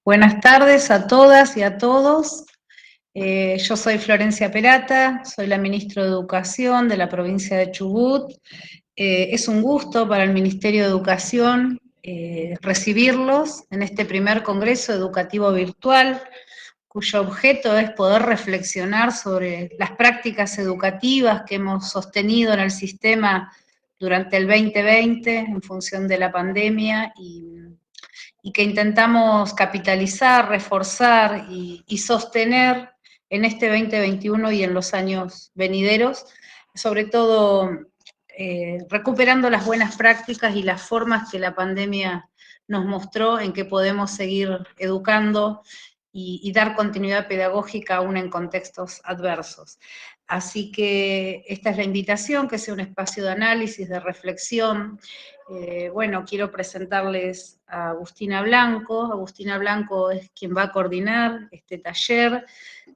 Buenas tardes a todas y a todos. Yo soy Florencia Perata, soy la ministra de Educación de la provincia de Chubut. Es un gusto para el Ministerio de Educación recibirlos en este primer Congreso Educativo Virtual, cuyo objeto es poder reflexionar sobre las prácticas educativas que hemos sostenido en el sistema durante el 2020 en función de la pandemia y que intentamos capitalizar, reforzar y sostener en este 2021 y en los años venideros, sobre todo recuperando las buenas prácticas y las formas que la pandemia nos mostró en que podemos seguir educando y dar continuidad pedagógica aún en contextos adversos. Así que esta es la invitación, que sea un espacio de análisis, de reflexión. Bueno, quiero presentarles a Agustina Blanco. Agustina Blanco es quien va a coordinar este taller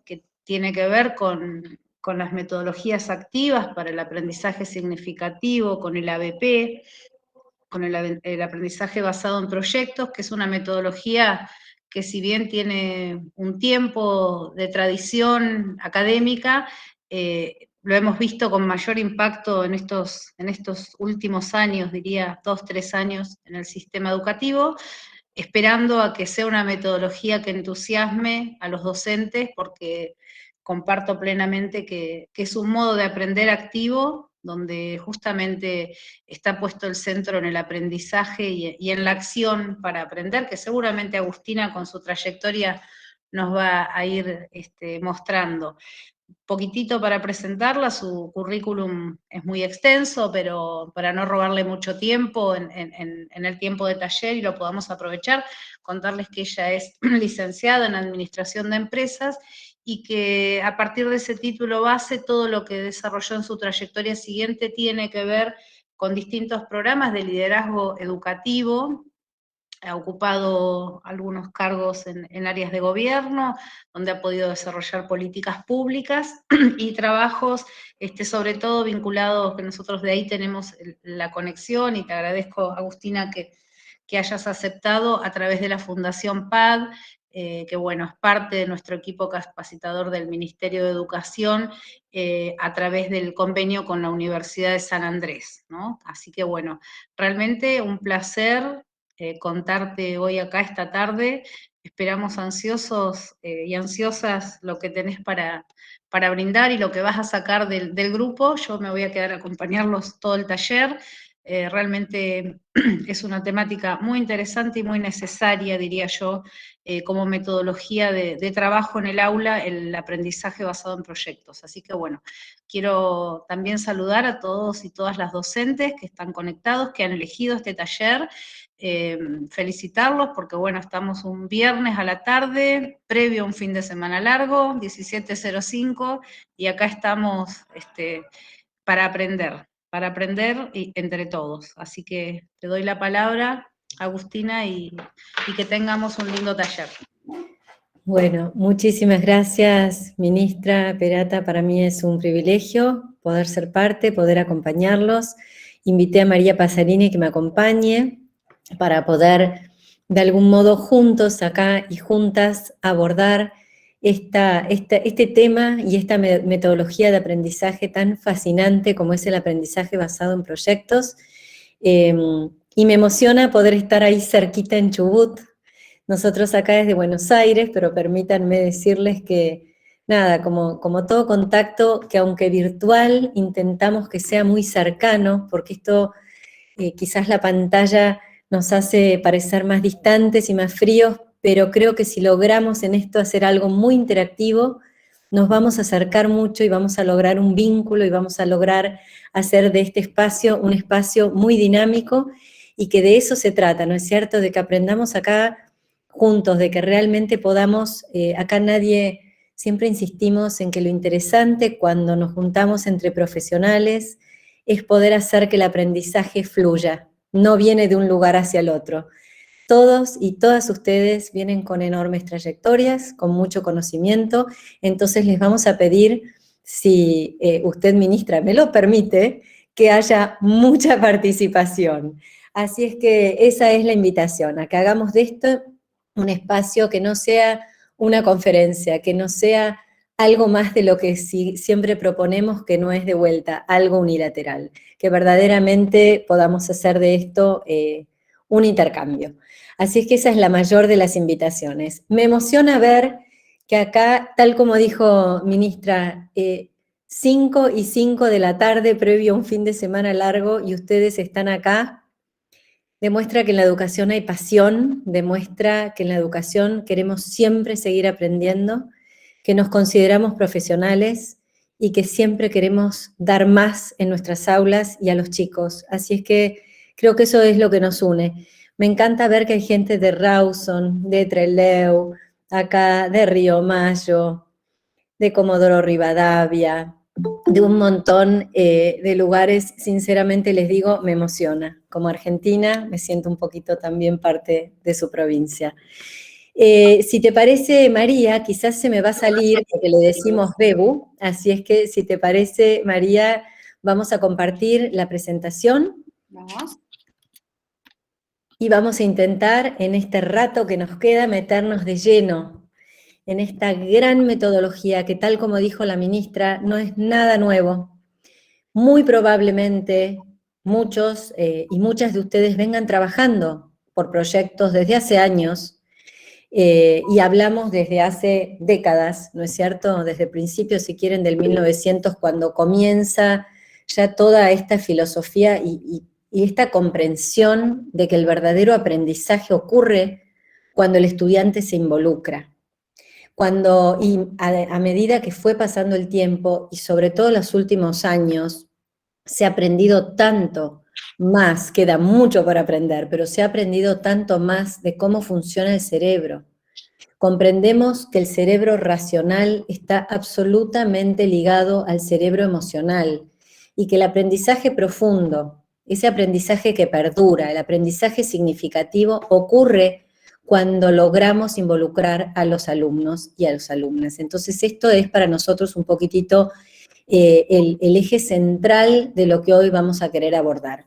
que tiene que ver con las metodologías activas para el aprendizaje significativo, con el ABP, con el aprendizaje basado en proyectos, que es una metodología que si bien tiene un tiempo de tradición académica, lo hemos visto con mayor impacto en estos últimos años, diría 2, 3 años en el sistema educativo, esperando a que sea una metodología que entusiasme a los docentes, porque comparto plenamente que es un modo de aprender activo, donde justamente está puesto el centro en el aprendizaje y en la acción para aprender, que seguramente Agustina con su trayectoria nos va a ir mostrando. Poquitito para presentarla, su currículum es muy extenso, pero para no robarle mucho tiempo en el tiempo de taller y lo podamos aprovechar, contarles que ella es licenciada en Administración de Empresas y que a partir de ese título base, todo lo que desarrolló en su trayectoria siguiente tiene que ver con distintos programas de liderazgo educativo. Ha ocupado algunos cargos en áreas de gobierno, donde ha podido desarrollar políticas públicas y trabajos, sobre todo vinculados, que nosotros de ahí tenemos la conexión, y te agradezco, Agustina, que hayas aceptado a través de la Fundación PAD, que bueno, es parte de nuestro equipo capacitador del Ministerio de Educación, a través del convenio con la Universidad de San Andrés, ¿no? Así que bueno, realmente un placer contarte hoy acá esta tarde. Esperamos ansiosos y ansiosas lo que tenés para brindar y lo que vas a sacar del grupo. Yo me voy a quedar a acompañarlos todo el taller. Realmente es una temática muy interesante y muy necesaria, diría yo, como metodología de trabajo en el aula, el aprendizaje basado en proyectos. Así que bueno, quiero también saludar a todos y todas las docentes que están conectados, que han elegido este taller, felicitarlos porque bueno, estamos un viernes a la tarde, previo a un fin de semana largo, 17:05, y acá estamos para aprender entre todos. Así que te doy la palabra, Agustina, y que tengamos un lindo taller. Bueno, muchísimas gracias, ministra Perata. Para mí es un privilegio poder ser parte, poder acompañarlos. Invité a María Pasarini que me acompañe para poder, de algún modo, juntos acá y juntas abordar este tema y esta metodología de aprendizaje tan fascinante como es el aprendizaje basado en proyectos. Y me emociona poder estar ahí cerquita en Chubut. Nosotros acá desde Buenos Aires, pero permítanme decirles que, nada, como todo contacto, que aunque virtual, intentamos que sea muy cercano, porque esto, quizás la pantalla nos hace parecer más distantes y más fríos, pero creo que si logramos en esto hacer algo muy interactivo, nos vamos a acercar mucho y vamos a lograr un vínculo y vamos a lograr hacer de este espacio un espacio muy dinámico, y que de eso se trata, ¿no es cierto?, de que aprendamos acá juntos, de que realmente podamos, acá siempre insistimos en que lo interesante cuando nos juntamos entre profesionales es poder hacer que el aprendizaje fluya, no viene de un lugar hacia el otro. Todos y todas ustedes vienen con enormes trayectorias, con mucho conocimiento, entonces les vamos a pedir, si usted, ministra, me lo permite, que haya mucha participación. Así es que esa es la invitación, a que hagamos de esto un espacio que no sea una conferencia, que no sea algo más de lo que siempre proponemos, que no es de vuelta, algo unilateral, que verdaderamente podamos hacer de esto un intercambio. Así es que esa es la mayor de las invitaciones. Me emociona ver que acá, tal como dijo ministra, 5 y 5 de la tarde, previo a un fin de semana largo, y ustedes están acá, demuestra que en la educación hay pasión, demuestra que en la educación queremos siempre seguir aprendiendo, que nos consideramos profesionales y que siempre queremos dar más en nuestras aulas y a los chicos. Así es que creo que eso es lo que nos une. Me encanta ver que hay gente de Rawson, de Trelew, acá de Río Mayo, de Comodoro Rivadavia, de un montón de lugares. Sinceramente les digo, me emociona. Como argentina me siento un poquito también parte de su provincia. Si te parece, María, quizás se me va a salir porque le decimos Bebu, así es que si te parece, María, vamos a compartir la presentación. Vamos. Y vamos a intentar en este rato que nos queda meternos de lleno en esta gran metodología que, tal como dijo la ministra, no es nada nuevo. Muy probablemente muchos y muchas de ustedes vengan trabajando por proyectos desde hace años, y hablamos desde hace décadas, ¿no es cierto? Desde principios, si quieren, del 1900, cuando comienza ya toda esta filosofía y esta comprensión de que el verdadero aprendizaje ocurre cuando el estudiante se involucra. A medida que fue pasando el tiempo, y sobre todo en los últimos años, se ha aprendido tanto más, queda mucho por aprender, pero se ha aprendido tanto más de cómo funciona el cerebro. Comprendemos que el cerebro racional está absolutamente ligado al cerebro emocional y que el aprendizaje profundo, ese aprendizaje que perdura, el aprendizaje significativo, ocurre cuando logramos involucrar a los alumnos y a las alumnas. Entonces esto es para nosotros un poquitito el eje central de lo que hoy vamos a querer abordar.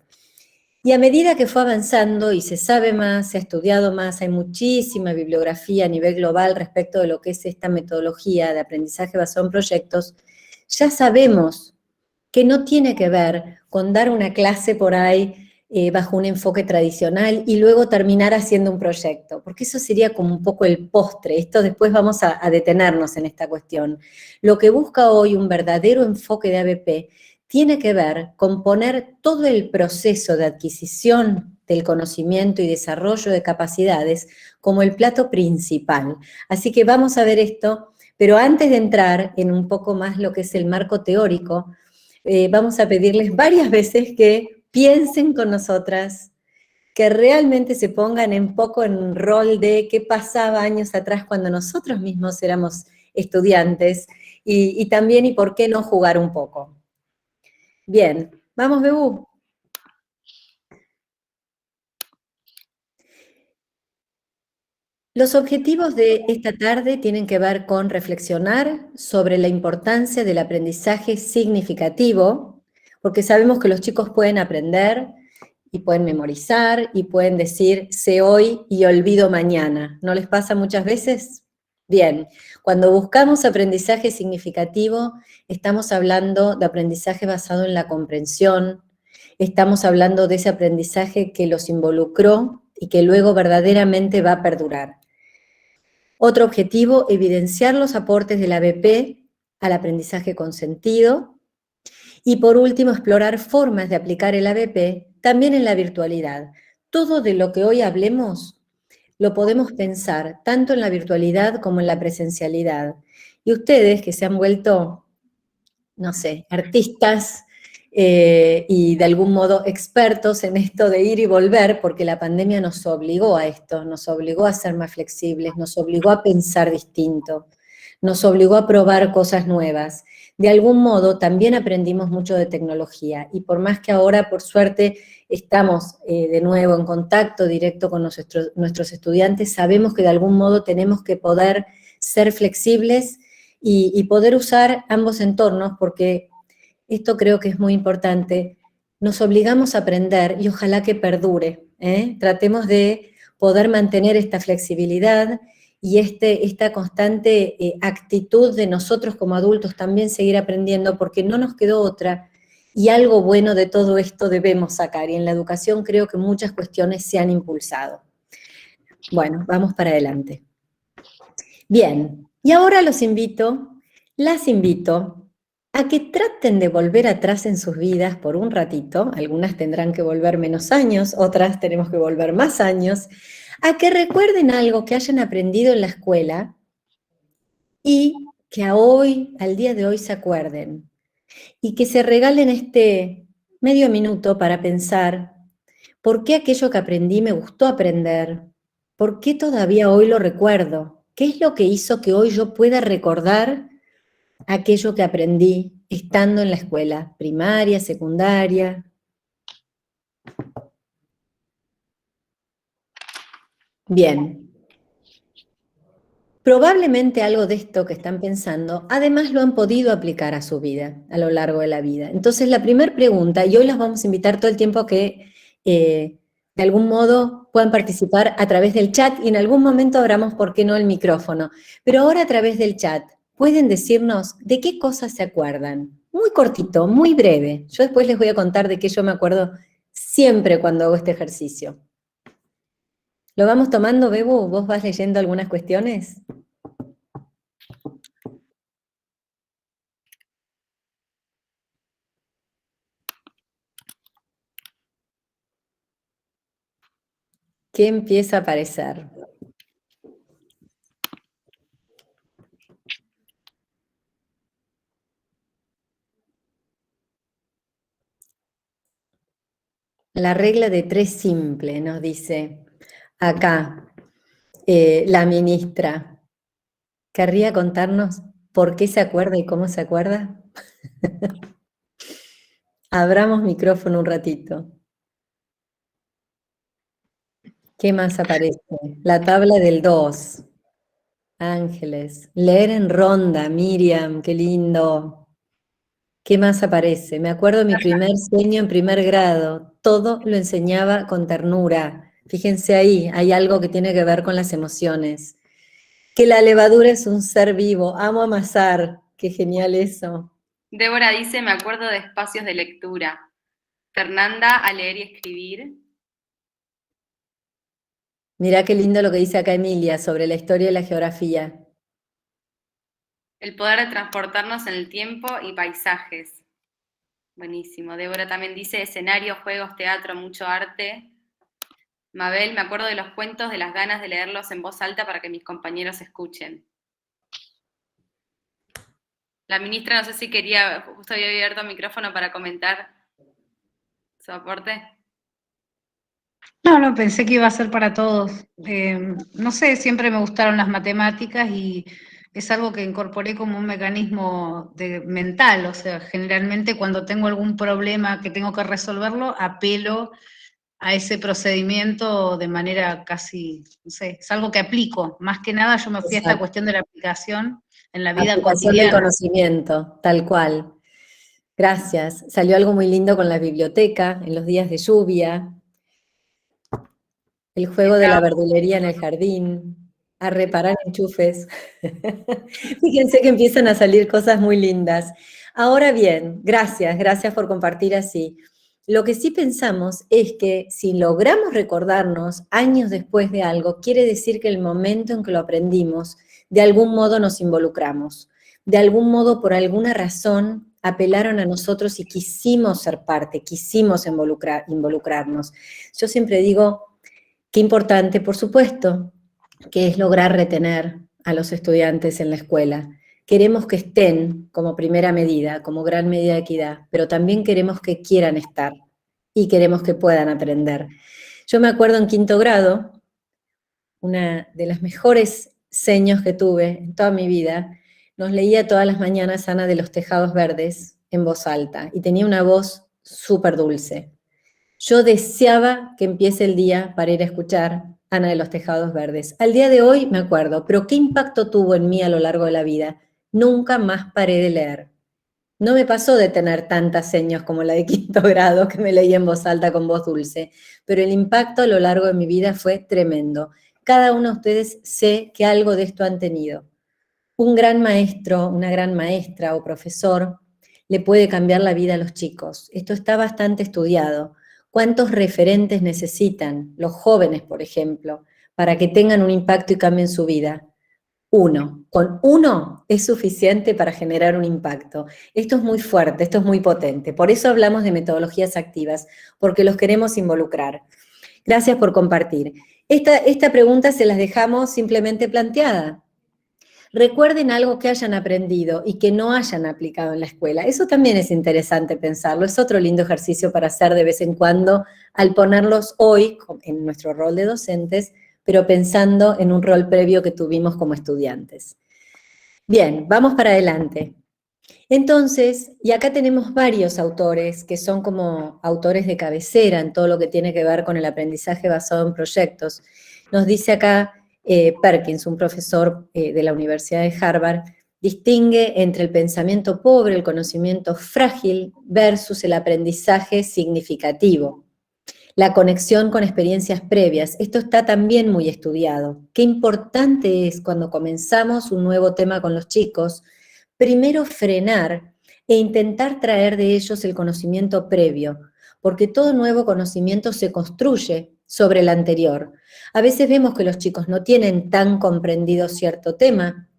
Y a medida que fue avanzando y se sabe más, se ha estudiado más, hay muchísima bibliografía a nivel global respecto de lo que es esta metodología de aprendizaje basado en proyectos, ya sabemos que no tiene que ver con dar una clase por ahí bajo un enfoque tradicional y luego terminar haciendo un proyecto, porque eso sería como un poco el postre. Esto después vamos a detenernos en esta cuestión. Lo que busca hoy un verdadero enfoque de ABP tiene que ver con poner todo el proceso de adquisición del conocimiento y desarrollo de capacidades como el plato principal. Así que vamos a ver esto, pero antes de entrar en un poco más lo que es el marco teórico, vamos a pedirles varias veces que piensen con nosotras, que realmente se pongan un poco en un rol de qué pasaba años atrás cuando nosotros mismos éramos estudiantes, y también y por qué no jugar un poco. Bien, vamos, Bebu. Los objetivos de esta tarde tienen que ver con reflexionar sobre la importancia del aprendizaje significativo, porque sabemos que los chicos pueden aprender y pueden memorizar y pueden decir sé hoy y olvido mañana. ¿No les pasa muchas veces? Bien, cuando buscamos aprendizaje significativo, estamos hablando de aprendizaje basado en la comprensión, estamos hablando de ese aprendizaje que los involucró y que luego verdaderamente va a perdurar. Otro objetivo, evidenciar los aportes de la ABP al aprendizaje con sentido. Y por último, explorar formas de aplicar el ABP también en la virtualidad. Todo de lo que hoy hablemos lo podemos pensar tanto en la virtualidad como en la presencialidad. Y ustedes que se han vuelto, no sé, artistas y de algún modo expertos en esto de ir y volver, porque la pandemia nos obligó a esto, nos obligó a ser más flexibles, nos obligó a pensar distinto, nos obligó a probar cosas nuevas. De algún modo también aprendimos mucho de tecnología, y por más que ahora, por suerte, estamos de nuevo en contacto directo con nuestros estudiantes, sabemos que de algún modo tenemos que poder ser flexibles y poder usar ambos entornos, porque esto creo que es muy importante. Nos obligamos a aprender y ojalá que perdure, ¿eh? Tratemos de poder mantener esta flexibilidad y esta constante actitud de nosotros como adultos también seguir aprendiendo, porque no nos quedó otra, y algo bueno de todo esto debemos sacar, y en la educación creo que muchas cuestiones se han impulsado. Bueno, vamos para adelante. Bien, y ahora las invito a que traten de volver atrás en sus vidas por un ratito, algunas tendrán que volver menos años, otras tenemos que volver más años, a que recuerden algo que hayan aprendido en la escuela y que al día de hoy se acuerden, y que se regalen este medio minuto para pensar por qué aquello que aprendí me gustó aprender, por qué todavía hoy lo recuerdo, qué es lo que hizo que hoy yo pueda recordar aquello que aprendí estando en la escuela, primaria, secundaria. Bien. Probablemente algo de esto que están pensando, además lo han podido aplicar a su vida, a lo largo de la vida. Entonces, la primera pregunta, y hoy las vamos a invitar todo el tiempo a que de algún modo puedan participar a través del chat, y en algún momento abramos, ¿por qué no?, el micrófono. Pero ahora a través del chat, pueden decirnos de qué cosas se acuerdan. Muy cortito, muy breve. Yo después les voy a contar de qué yo me acuerdo siempre cuando hago este ejercicio. ¿Lo vamos tomando, Bebu? ¿Vos vas leyendo algunas cuestiones? ¿Qué empieza a aparecer? La regla de 3 simple, nos dice acá la ministra. ¿Querría contarnos por qué se acuerda y cómo se acuerda? Abramos micrófono un ratito. ¿Qué más aparece? La tabla del 2. Ángeles. Leer en ronda, Miriam, qué lindo. ¿Qué más aparece? Me acuerdo de mi primer sueño en primer grado. Todo lo enseñaba con ternura. Fíjense ahí, hay algo que tiene que ver con las emociones. Que la levadura es un ser vivo. Amo amasar. Qué genial eso. Débora dice, me acuerdo de espacios de lectura. Fernanda, a leer y escribir. Mirá qué lindo lo que dice acá Emilia sobre la historia y la geografía. El poder de transportarnos en el tiempo y paisajes. Buenísimo. Débora también dice, escenario, juegos, teatro, mucho arte. Mabel, me acuerdo de los cuentos, de las ganas de leerlos en voz alta para que mis compañeros escuchen. La ministra, no sé si quería, justo había abierto el micrófono para comentar su aporte. No, pensé que iba a ser para todos. No sé, siempre me gustaron las matemáticas y es algo que incorporé como un mecanismo mental, o sea, generalmente cuando tengo algún problema que tengo que resolverlo, apelo a ese procedimiento de manera casi, no sé, es algo que aplico. Más que nada yo me fui a esta cuestión de la aplicación en la vida Aplicación del cotidiana. conocimiento, tal cual. Gracias. Salió algo muy lindo con la biblioteca, en los días de lluvia. El juego de la verdulería en el jardín, a reparar enchufes. Fíjense que empiezan a salir cosas muy lindas. Ahora bien, gracias por compartir así. Lo que sí pensamos es que si logramos recordarnos años después de algo, quiere decir que el momento en que lo aprendimos, de algún modo nos involucramos. De algún modo, por alguna razón, apelaron a nosotros y quisimos ser parte, quisimos involucrarnos. Yo siempre digo, qué importante, por supuesto, que es lograr retener a los estudiantes en la escuela. Queremos que estén como primera medida, como gran medida de equidad, pero también queremos que quieran estar y queremos que puedan aprender. Yo me acuerdo en 5º grado, una de las mejores seños que tuve en toda mi vida, nos leía todas las mañanas Ana de los Tejados Verdes en voz alta y tenía una voz súper dulce. Yo deseaba que empiece el día para ir a escuchar Ana de los Tejados Verdes. Al día de hoy me acuerdo, pero ¿qué impacto tuvo en mí a lo largo de la vida? Nunca más paré de leer. No me pasó de tener tantas señas como la de quinto grado que me leía en voz alta con voz dulce, pero el impacto a lo largo de mi vida fue tremendo. Cada uno de ustedes sé que algo de esto han tenido. Un gran maestro, una gran maestra o profesor le puede cambiar la vida a los chicos. Esto está bastante estudiado. ¿Cuántos referentes necesitan los jóvenes, por ejemplo, para que tengan un impacto y cambien su vida? Uno. Con uno es suficiente para generar un impacto. Esto es muy fuerte, esto es muy potente. Por eso hablamos de metodologías activas, porque los queremos involucrar. Gracias por compartir. Esta pregunta se las dejamos simplemente planteada. Recuerden algo que hayan aprendido y que no hayan aplicado en la escuela. Eso también es interesante pensarlo. Es otro lindo ejercicio para hacer de vez en cuando al ponerlos hoy en nuestro rol de docentes, pero pensando en un rol previo que tuvimos como estudiantes. Bien, vamos para adelante. Entonces, y acá tenemos varios autores que son como autores de cabecera en todo lo que tiene que ver con el aprendizaje basado en proyectos. Nos dice acá Perkins, un profesor de la Universidad de Harvard, distingue entre el pensamiento pobre, el conocimiento frágil, versus el aprendizaje significativo. La conexión con experiencias previas. Esto está también muy estudiado. Qué importante es cuando comenzamos un nuevo tema con los chicos, primero frenar e intentar traer de ellos el conocimiento previo, porque todo nuevo conocimiento se construye sobre el anterior. A veces vemos que los chicos no tienen tan comprendido cierto tema,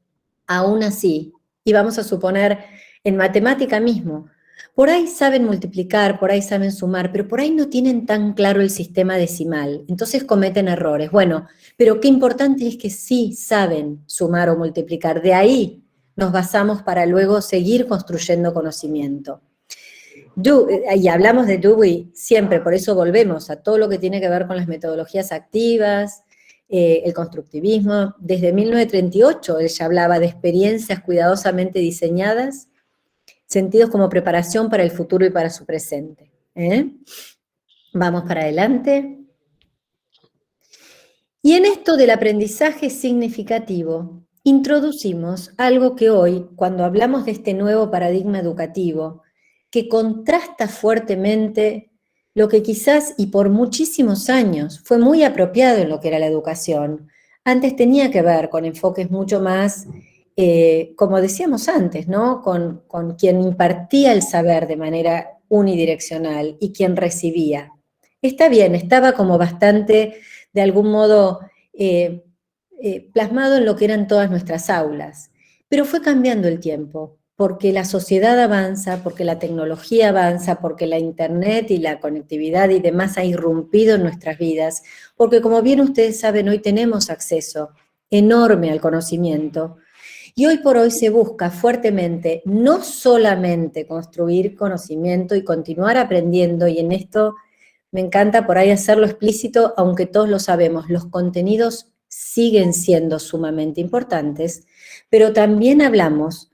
aún así, y vamos a suponer en matemática mismo, por ahí saben multiplicar, por ahí saben sumar, pero por ahí no tienen tan claro el sistema decimal, entonces cometen errores. Bueno, pero qué importante es que sí saben sumar o multiplicar, de ahí nos basamos para luego seguir construyendo conocimiento. Y hablamos de Dewey siempre, por eso volvemos a todo lo que tiene que ver con las metodologías activas, el constructivismo. Desde 1938 él ya hablaba de experiencias cuidadosamente diseñadas, sentidos como preparación para el futuro y para su presente. Vamos para adelante. Y en esto del aprendizaje significativo, introducimos algo que hoy, cuando hablamos de este nuevo paradigma educativo, que contrasta fuertemente lo que quizás y por muchísimos años fue muy apropiado en lo que era la educación. Antes tenía que ver con enfoques mucho más, como decíamos antes, ¿no? Con quien impartía el saber de manera unidireccional y quien recibía. Está bien, estaba como bastante, de algún modo, plasmado en lo que eran todas nuestras aulas, pero fue cambiando el tiempo, porque la sociedad avanza, porque la tecnología avanza, porque la internet y la conectividad y demás ha irrumpido en nuestras vidas, porque como bien ustedes saben, hoy tenemos acceso enorme al conocimiento, y hoy por hoy se busca fuertemente no solamente construir conocimiento y continuar aprendiendo, y en esto me encanta por ahí hacerlo explícito, aunque todos lo sabemos, los contenidos siguen siendo sumamente importantes, pero también hablamos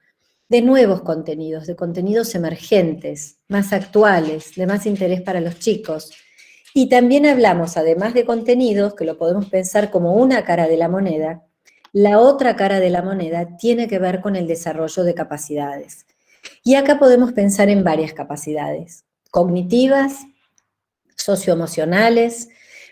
de nuevos contenidos, de contenidos emergentes, más actuales, de más interés para los chicos. Y también hablamos, además de contenidos, que lo podemos pensar como una cara de la moneda, la otra cara de la moneda tiene que ver con el desarrollo de capacidades. Y acá podemos pensar en varias capacidades, cognitivas, socioemocionales,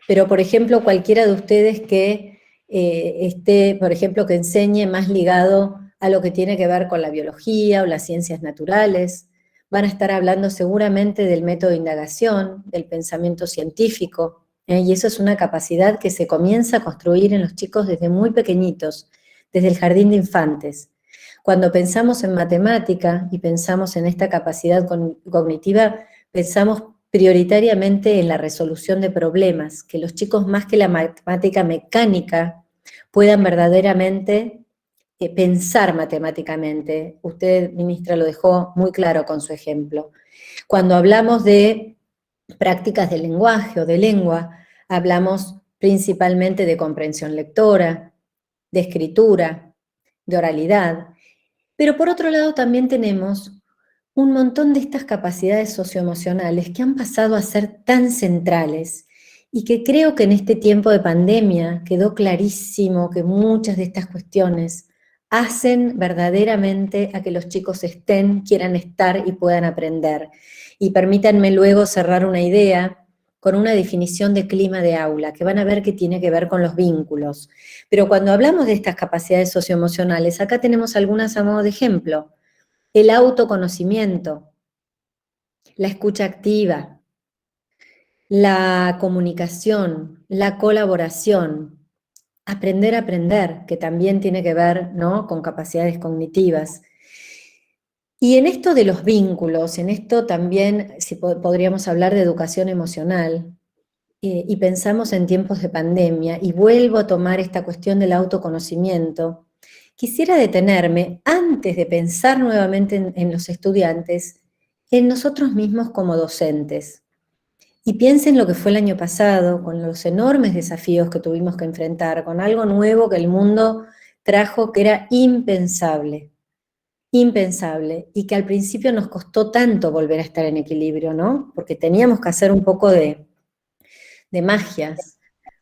pero por ejemplo cualquiera de ustedes que esté, por ejemplo, que enseñe más ligado a lo que tiene que ver con la biología o las ciencias naturales, van a estar hablando seguramente del método de indagación, del pensamiento científico, y eso es una capacidad que se comienza a construir en los chicos desde muy pequeñitos, desde el jardín de infantes. Cuando pensamos en matemática y pensamos en esta capacidad cognitiva, pensamos prioritariamente en la resolución de problemas, que los chicos más que la matemática mecánica puedan verdaderamente pensar matemáticamente. Usted, ministra, lo dejó muy claro con su ejemplo. Cuando hablamos de prácticas de lenguaje o de lengua, hablamos principalmente de comprensión lectora, de escritura, de oralidad, pero por otro lado también tenemos un montón de estas capacidades socioemocionales que han pasado a ser tan centrales y que creo que en este tiempo de pandemia quedó clarísimo que muchas de estas cuestiones hacen verdaderamente a que los chicos estén, quieran estar y puedan aprender. Y permítanme luego cerrar una idea con una definición de clima de aula, que van a ver que tiene que ver con los vínculos. Pero cuando hablamos de estas capacidades socioemocionales, acá tenemos algunas a modo de ejemplo. El autoconocimiento, la escucha activa, la comunicación, la colaboración, aprender a aprender, que también tiene que ver, ¿no?, con capacidades cognitivas. Y en esto de los vínculos, en esto también podríamos hablar de educación emocional, y pensamos en tiempos de pandemia, y vuelvo a tomar esta cuestión del autoconocimiento. Quisiera detenerme, antes de pensar nuevamente en los estudiantes, en nosotros mismos como docentes. Y piensen lo que fue el año pasado, con los enormes desafíos que tuvimos que enfrentar, con algo nuevo que el mundo trajo que era impensable, impensable, y que al principio nos costó tanto volver a estar en equilibrio, ¿no? Porque teníamos que hacer un poco de magias,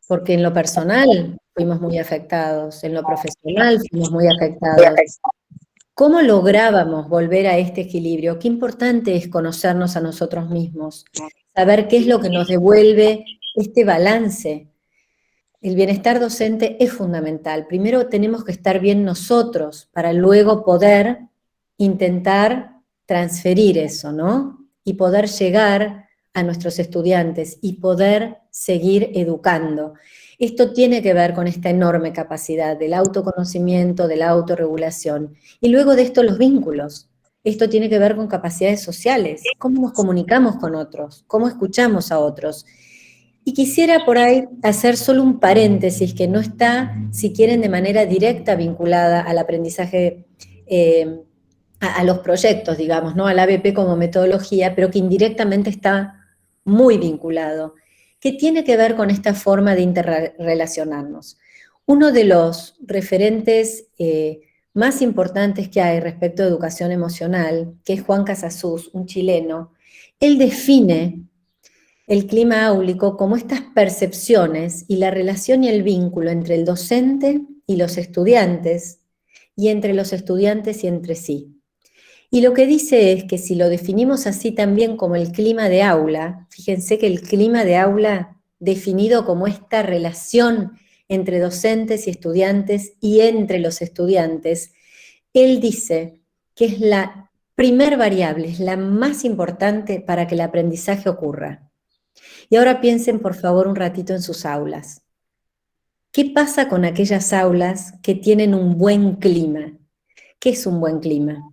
porque en lo personal fuimos muy afectados, en lo profesional fuimos muy afectados. ¿Cómo lográbamos volver a este equilibrio? Qué importante es conocernos a nosotros mismos, saber qué es lo que nos devuelve este balance. El bienestar docente es fundamental. Primero tenemos que estar bien nosotros para luego poder intentar transferir eso, ¿no? Y poder llegar a nuestros estudiantes y poder seguir educando. Esto tiene que ver con esta enorme capacidad del autoconocimiento, de la autorregulación. Y luego de esto los vínculos. Esto tiene que ver con capacidades sociales, cómo nos comunicamos con otros, cómo escuchamos a otros. Y quisiera por ahí hacer solo un paréntesis que no está, si quieren, de manera directa vinculada al aprendizaje, a los proyectos, digamos, ¿no?, al ABP como metodología, pero que indirectamente está muy vinculado, que tiene que ver con esta forma de interrelacionarnos. Uno de los referentes más importantes que hay respecto a educación emocional, que es Juan Casasus, un chileno, él define el clima áulico como estas percepciones y la relación y el vínculo entre el docente y los estudiantes, y entre los estudiantes y entre sí. Y lo que dice es que si lo definimos así también como el clima de aula, fíjense que el clima de aula definido como esta relación entre docentes y estudiantes y entre los estudiantes, él dice que es la primer variable, es la más importante para que el aprendizaje ocurra. Y ahora piensen por favor un ratito en sus aulas. ¿Qué pasa con aquellas aulas que tienen un buen clima? ¿Qué es un buen clima?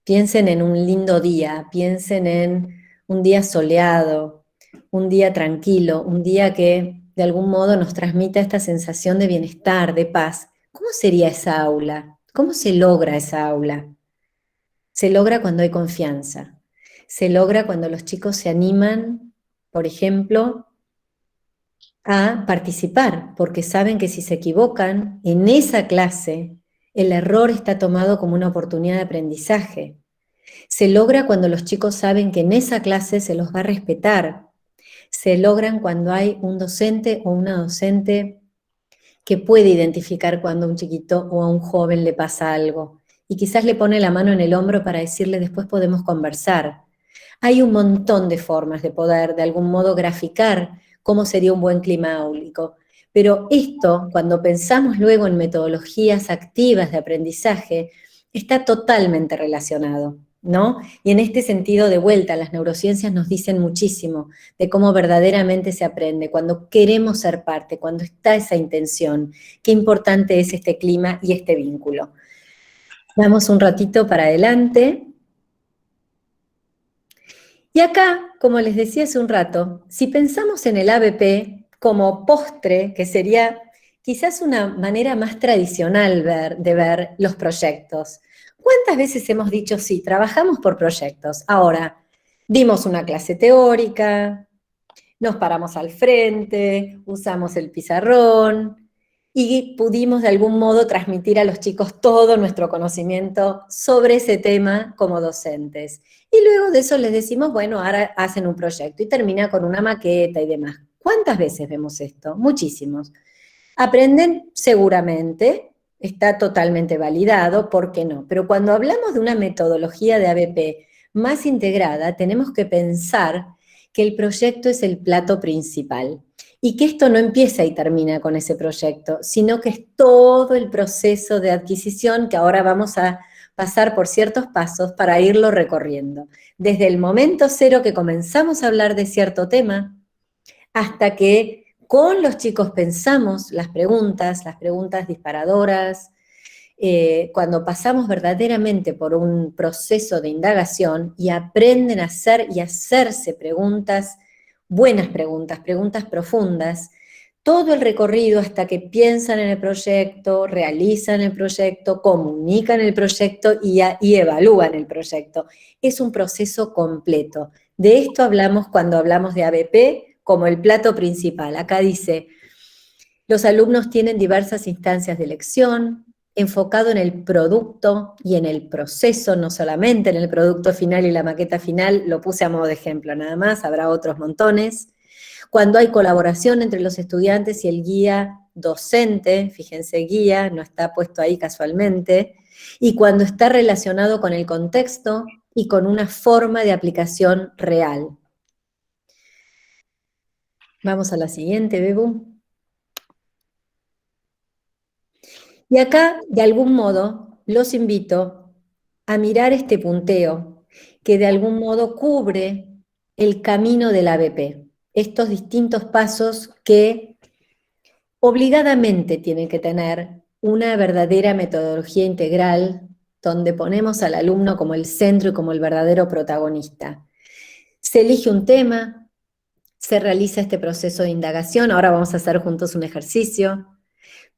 Piensen en un lindo día, piensen en un día soleado, un día tranquilo, un día que de algún modo nos transmita esta sensación de bienestar, de paz. ¿Cómo sería esa aula? ¿Cómo se logra esa aula? Se logra cuando hay confianza. Se logra cuando los chicos se animan, por ejemplo, a participar, porque saben que si se equivocan en esa clase, el error está tomado como una oportunidad de aprendizaje. Se logra cuando los chicos saben que en esa clase se los va a respetar. Se logran cuando hay un docente o una docente que puede identificar cuando a un chiquito o a un joven le pasa algo y quizás le pone la mano en el hombro para decirle después podemos conversar. Hay un montón de formas de poder de algún modo graficar cómo sería un buen clima áulico. Pero esto, cuando pensamos luego en metodologías activas de aprendizaje, está totalmente relacionado, ¿no? Y en este sentido, de vuelta, las neurociencias nos dicen muchísimo de cómo verdaderamente se aprende, cuando queremos ser parte, cuando está esa intención, qué importante es este clima y este vínculo. Damos un ratito para adelante. Y acá, como les decía hace un rato, si pensamos en el ABP como postre, que sería quizás una manera más tradicional de ver los proyectos. ¿Cuántas veces hemos dicho, sí, trabajamos por proyectos? Ahora, dimos una clase teórica, nos paramos al frente, usamos el pizarrón, y pudimos de algún modo transmitir a los chicos todo nuestro conocimiento sobre ese tema como docentes. Y luego de eso les decimos, bueno, ahora hacen un proyecto y termina con una maqueta y demás. ¿Cuántas veces vemos esto? Muchísimos. Aprenden seguramente, está totalmente validado, ¿por qué no? Pero cuando hablamos de una metodología de ABP más integrada, tenemos que pensar que el proyecto es el plato principal y que esto no empieza y termina con ese proyecto, sino que es todo el proceso de adquisición que ahora vamos a pasar por ciertos pasos para irlo recorriendo. Desde el momento cero que comenzamos a hablar de cierto tema, hasta que con los chicos pensamos las preguntas disparadoras, cuando pasamos verdaderamente por un proceso de indagación y aprenden a hacer y hacerse preguntas, buenas preguntas, preguntas profundas, todo el recorrido hasta que piensan en el proyecto, realizan el proyecto, comunican el proyecto y evalúan el proyecto. Es un proceso completo. De esto hablamos cuando hablamos de ABP como el plato principal. Acá dice, los alumnos tienen diversas instancias de elección, enfocado en el producto y en el proceso, no solamente en el producto final y la maqueta final, lo puse a modo de ejemplo nada más, habrá otros montones. Cuando hay colaboración entre los estudiantes y el guía docente, fíjense guía, no está puesto ahí casualmente, y cuando está relacionado con el contexto y con una forma de aplicación real. Vamos a la siguiente, Bebu. Y acá, de algún modo, los invito a mirar este punteo que de algún modo cubre el camino del ABP. Estos distintos pasos que obligadamente tienen que tener una verdadera metodología integral donde ponemos al alumno como el centro y como el verdadero protagonista. Se elige un tema, se realiza este proceso de indagación, ahora vamos a hacer juntos un ejercicio.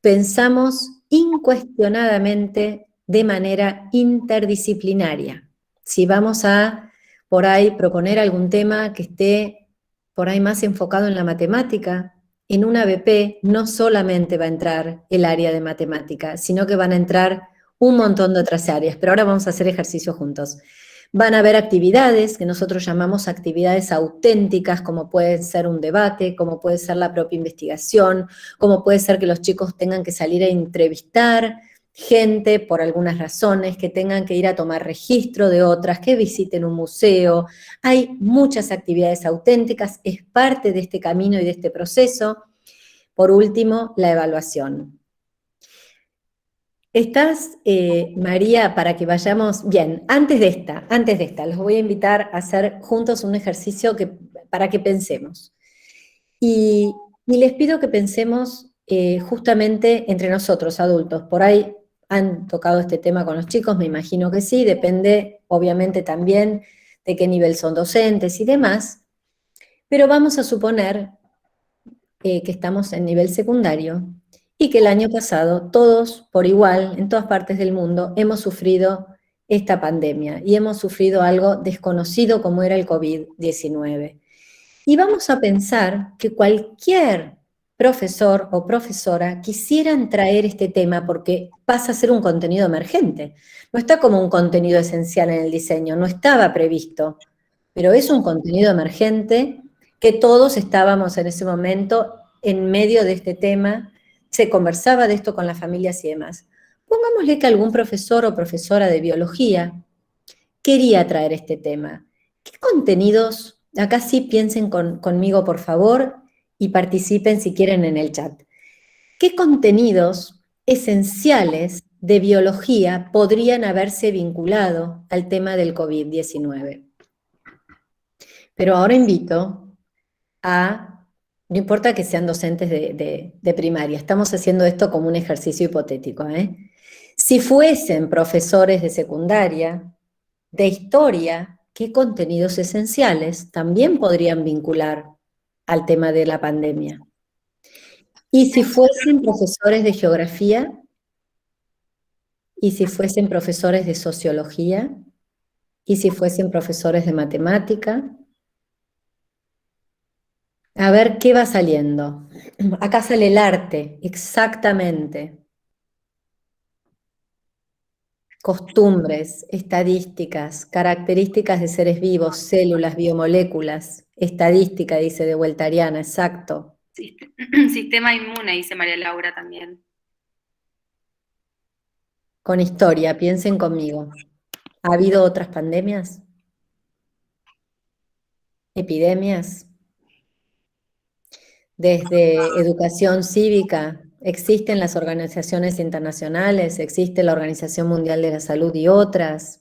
Pensamos incuestionadamente de manera interdisciplinaria. Si vamos a, por ahí, proponer algún tema que esté por ahí más enfocado en la matemática, en una ABP no solamente va a entrar el área de matemática, sino que van a entrar un montón de otras áreas. Pero ahora vamos a hacer ejercicio juntos. Van a haber actividades que nosotros llamamos actividades auténticas, como puede ser un debate, como puede ser la propia investigación, como puede ser que los chicos tengan que salir a entrevistar gente por algunas razones, que tengan que ir a tomar registro de otras, que visiten un museo. Hay muchas actividades auténticas, es parte de este camino y de este proceso. Por último, la evaluación. ¿Estás, María, para que vayamos? Bien, antes de esta, los voy a invitar a hacer juntos un ejercicio para que pensemos. Y les pido que pensemos justamente entre nosotros, adultos. Por ahí han tocado este tema con los chicos, me imagino que sí, depende obviamente también de qué nivel son docentes y demás, pero vamos a suponer que estamos en nivel secundario y que el año pasado todos por igual, en todas partes del mundo, hemos sufrido esta pandemia y hemos sufrido algo desconocido como era el COVID-19. Y vamos a pensar que cualquier profesor o profesora quisieran traer este tema porque pasa a ser un contenido emergente. No está como un contenido esencial en el diseño, no estaba previsto, pero es un contenido emergente que todos estábamos en ese momento en medio de este tema, se conversaba de esto con las familias y demás. Pongámosle que algún profesor o profesora de biología quería traer este tema. ¿Qué contenidos? Acá sí piensen conmigo, por favor, y participen si quieren en el chat. ¿Qué contenidos esenciales de biología podrían haberse vinculado al tema del COVID-19? Pero ahora invito a, no importa que sean docentes de primaria, estamos haciendo esto como un ejercicio hipotético, ¿eh? Si fuesen profesores de secundaria, de historia, ¿qué contenidos esenciales también podrían vincular al tema de la pandemia? Y si fuesen profesores de geografía, y si fuesen profesores de sociología, y si fuesen profesores de matemática. A ver qué va saliendo. Acá sale el arte, exactamente. Costumbres, estadísticas, características de seres vivos, células, biomoléculas, estadística, dice de vuelta Ariana, exacto. Sistema inmune, dice María Laura también. con historia, piensen conmigo. ¿Ha habido otras pandemias? ¿Epidemias? Desde educación cívica, existen las organizaciones internacionales, existe la Organización Mundial de la Salud y otras.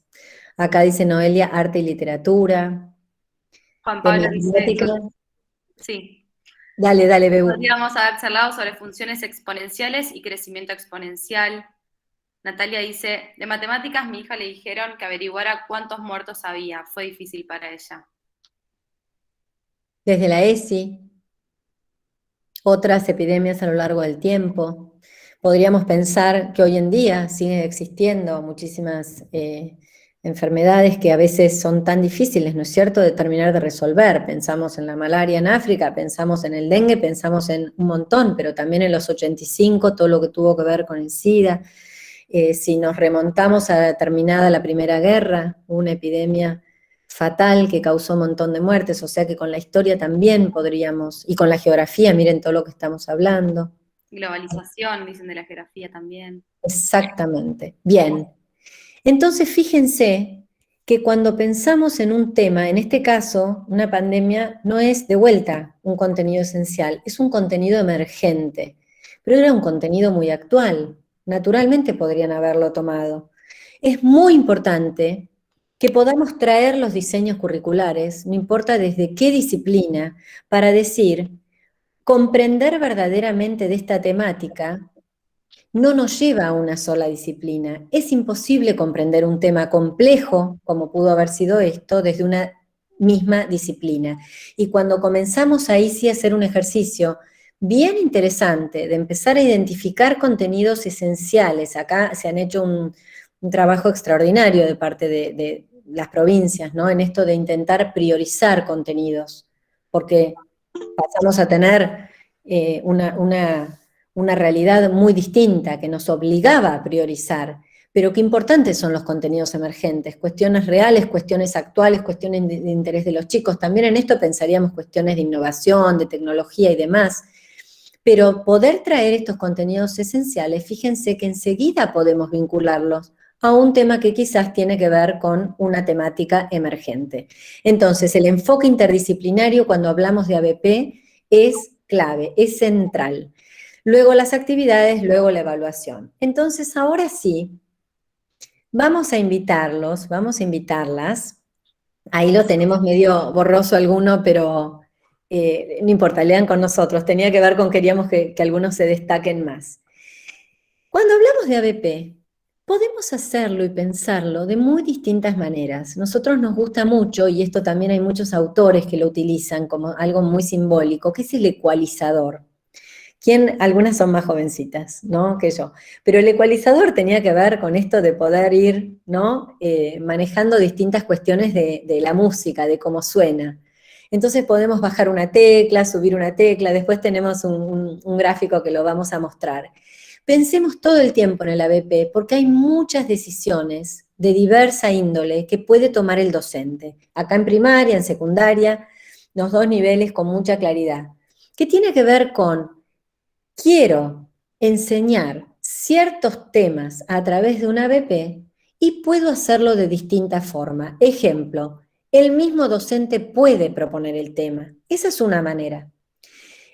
Acá dice Noelia, arte y literatura. Juan De Pablo dice, matemáticas. sí, Dale, Bebu. podríamos haber charlado sobre funciones exponenciales y crecimiento exponencial. Natalia dice, de matemáticas mi hija le dijeron que averiguara cuántos muertos había, fue difícil para ella. Desde la ESI, otras epidemias a lo largo del tiempo. Podríamos pensar que hoy en día siguen existiendo muchísimas enfermedades que a veces son tan difíciles, ¿no es cierto?, de terminar de resolver. Pensamos en la malaria en África, pensamos en el dengue, pensamos en un montón, pero también en los 85, todo lo que tuvo que ver con el SIDA. Si nos remontamos a terminada la Primera Guerra, una epidemia fatal que causó un montón de muertes, o sea que con la historia también podríamos, y con la geografía, miren todo lo que estamos hablando. Globalización, dicen de la geografía también. Exactamente. Bien. Entonces, fíjense que cuando pensamos en un tema, en este caso, una pandemia no es de vuelta un contenido esencial, es un contenido emergente, pero era un contenido muy actual. Naturalmente podrían haberlo tomado. Es muy importante que podamos traer los diseños curriculares, no importa desde qué disciplina, para decir, comprender verdaderamente de esta temática no nos lleva a una sola disciplina. Es imposible comprender un tema complejo, como pudo haber sido esto, desde una misma disciplina. Y cuando comenzamos ahí sí a hacer un ejercicio bien interesante de empezar a identificar contenidos esenciales, acá se han hecho un trabajo extraordinario de parte de las provincias, ¿no? En esto de intentar priorizar contenidos, porque pasamos a tener una realidad muy distinta que nos obligaba a priorizar. Pero qué importantes son los contenidos emergentes, cuestiones reales, cuestiones actuales, cuestiones de interés de los chicos. También en esto pensaríamos cuestiones de innovación, de tecnología y demás. Pero poder traer estos contenidos esenciales, fíjense que enseguida podemos vincularlos a un tema que quizás tiene que ver con una temática emergente. Entonces, el enfoque interdisciplinario cuando hablamos de ABP es clave, es central. Luego las actividades, luego la evaluación. Entonces, ahora sí, vamos a invitarlos, vamos a invitarlas. Ahí lo tenemos medio borroso alguno, pero no importa, lean con nosotros. Tenía que ver con queríamos que algunos se destaquen más. Cuando hablamos de ABP, podemos hacerlo y pensarlo de muy distintas maneras. Nosotros nos gusta mucho, y esto también hay muchos autores que lo utilizan como algo muy simbólico, que es el ecualizador. Algunas son más jovencitas, ¿no?, que yo, pero el ecualizador tenía que ver con esto de poder ir, ¿no?, manejando distintas cuestiones de la música, de cómo suena. Entonces podemos bajar una tecla, subir una tecla, después tenemos un gráfico que lo vamos a mostrar. Pensemos todo el tiempo en el ABP, porque hay muchas decisiones de diversa índole que puede tomar el docente. Acá en primaria, en secundaria, los dos niveles con mucha claridad. ¿Qué tiene que ver con quiero enseñar ciertos temas a través de una ABP y puedo hacerlo de distinta forma? Ejemplo, el mismo docente puede proponer el tema. Esa es una manera.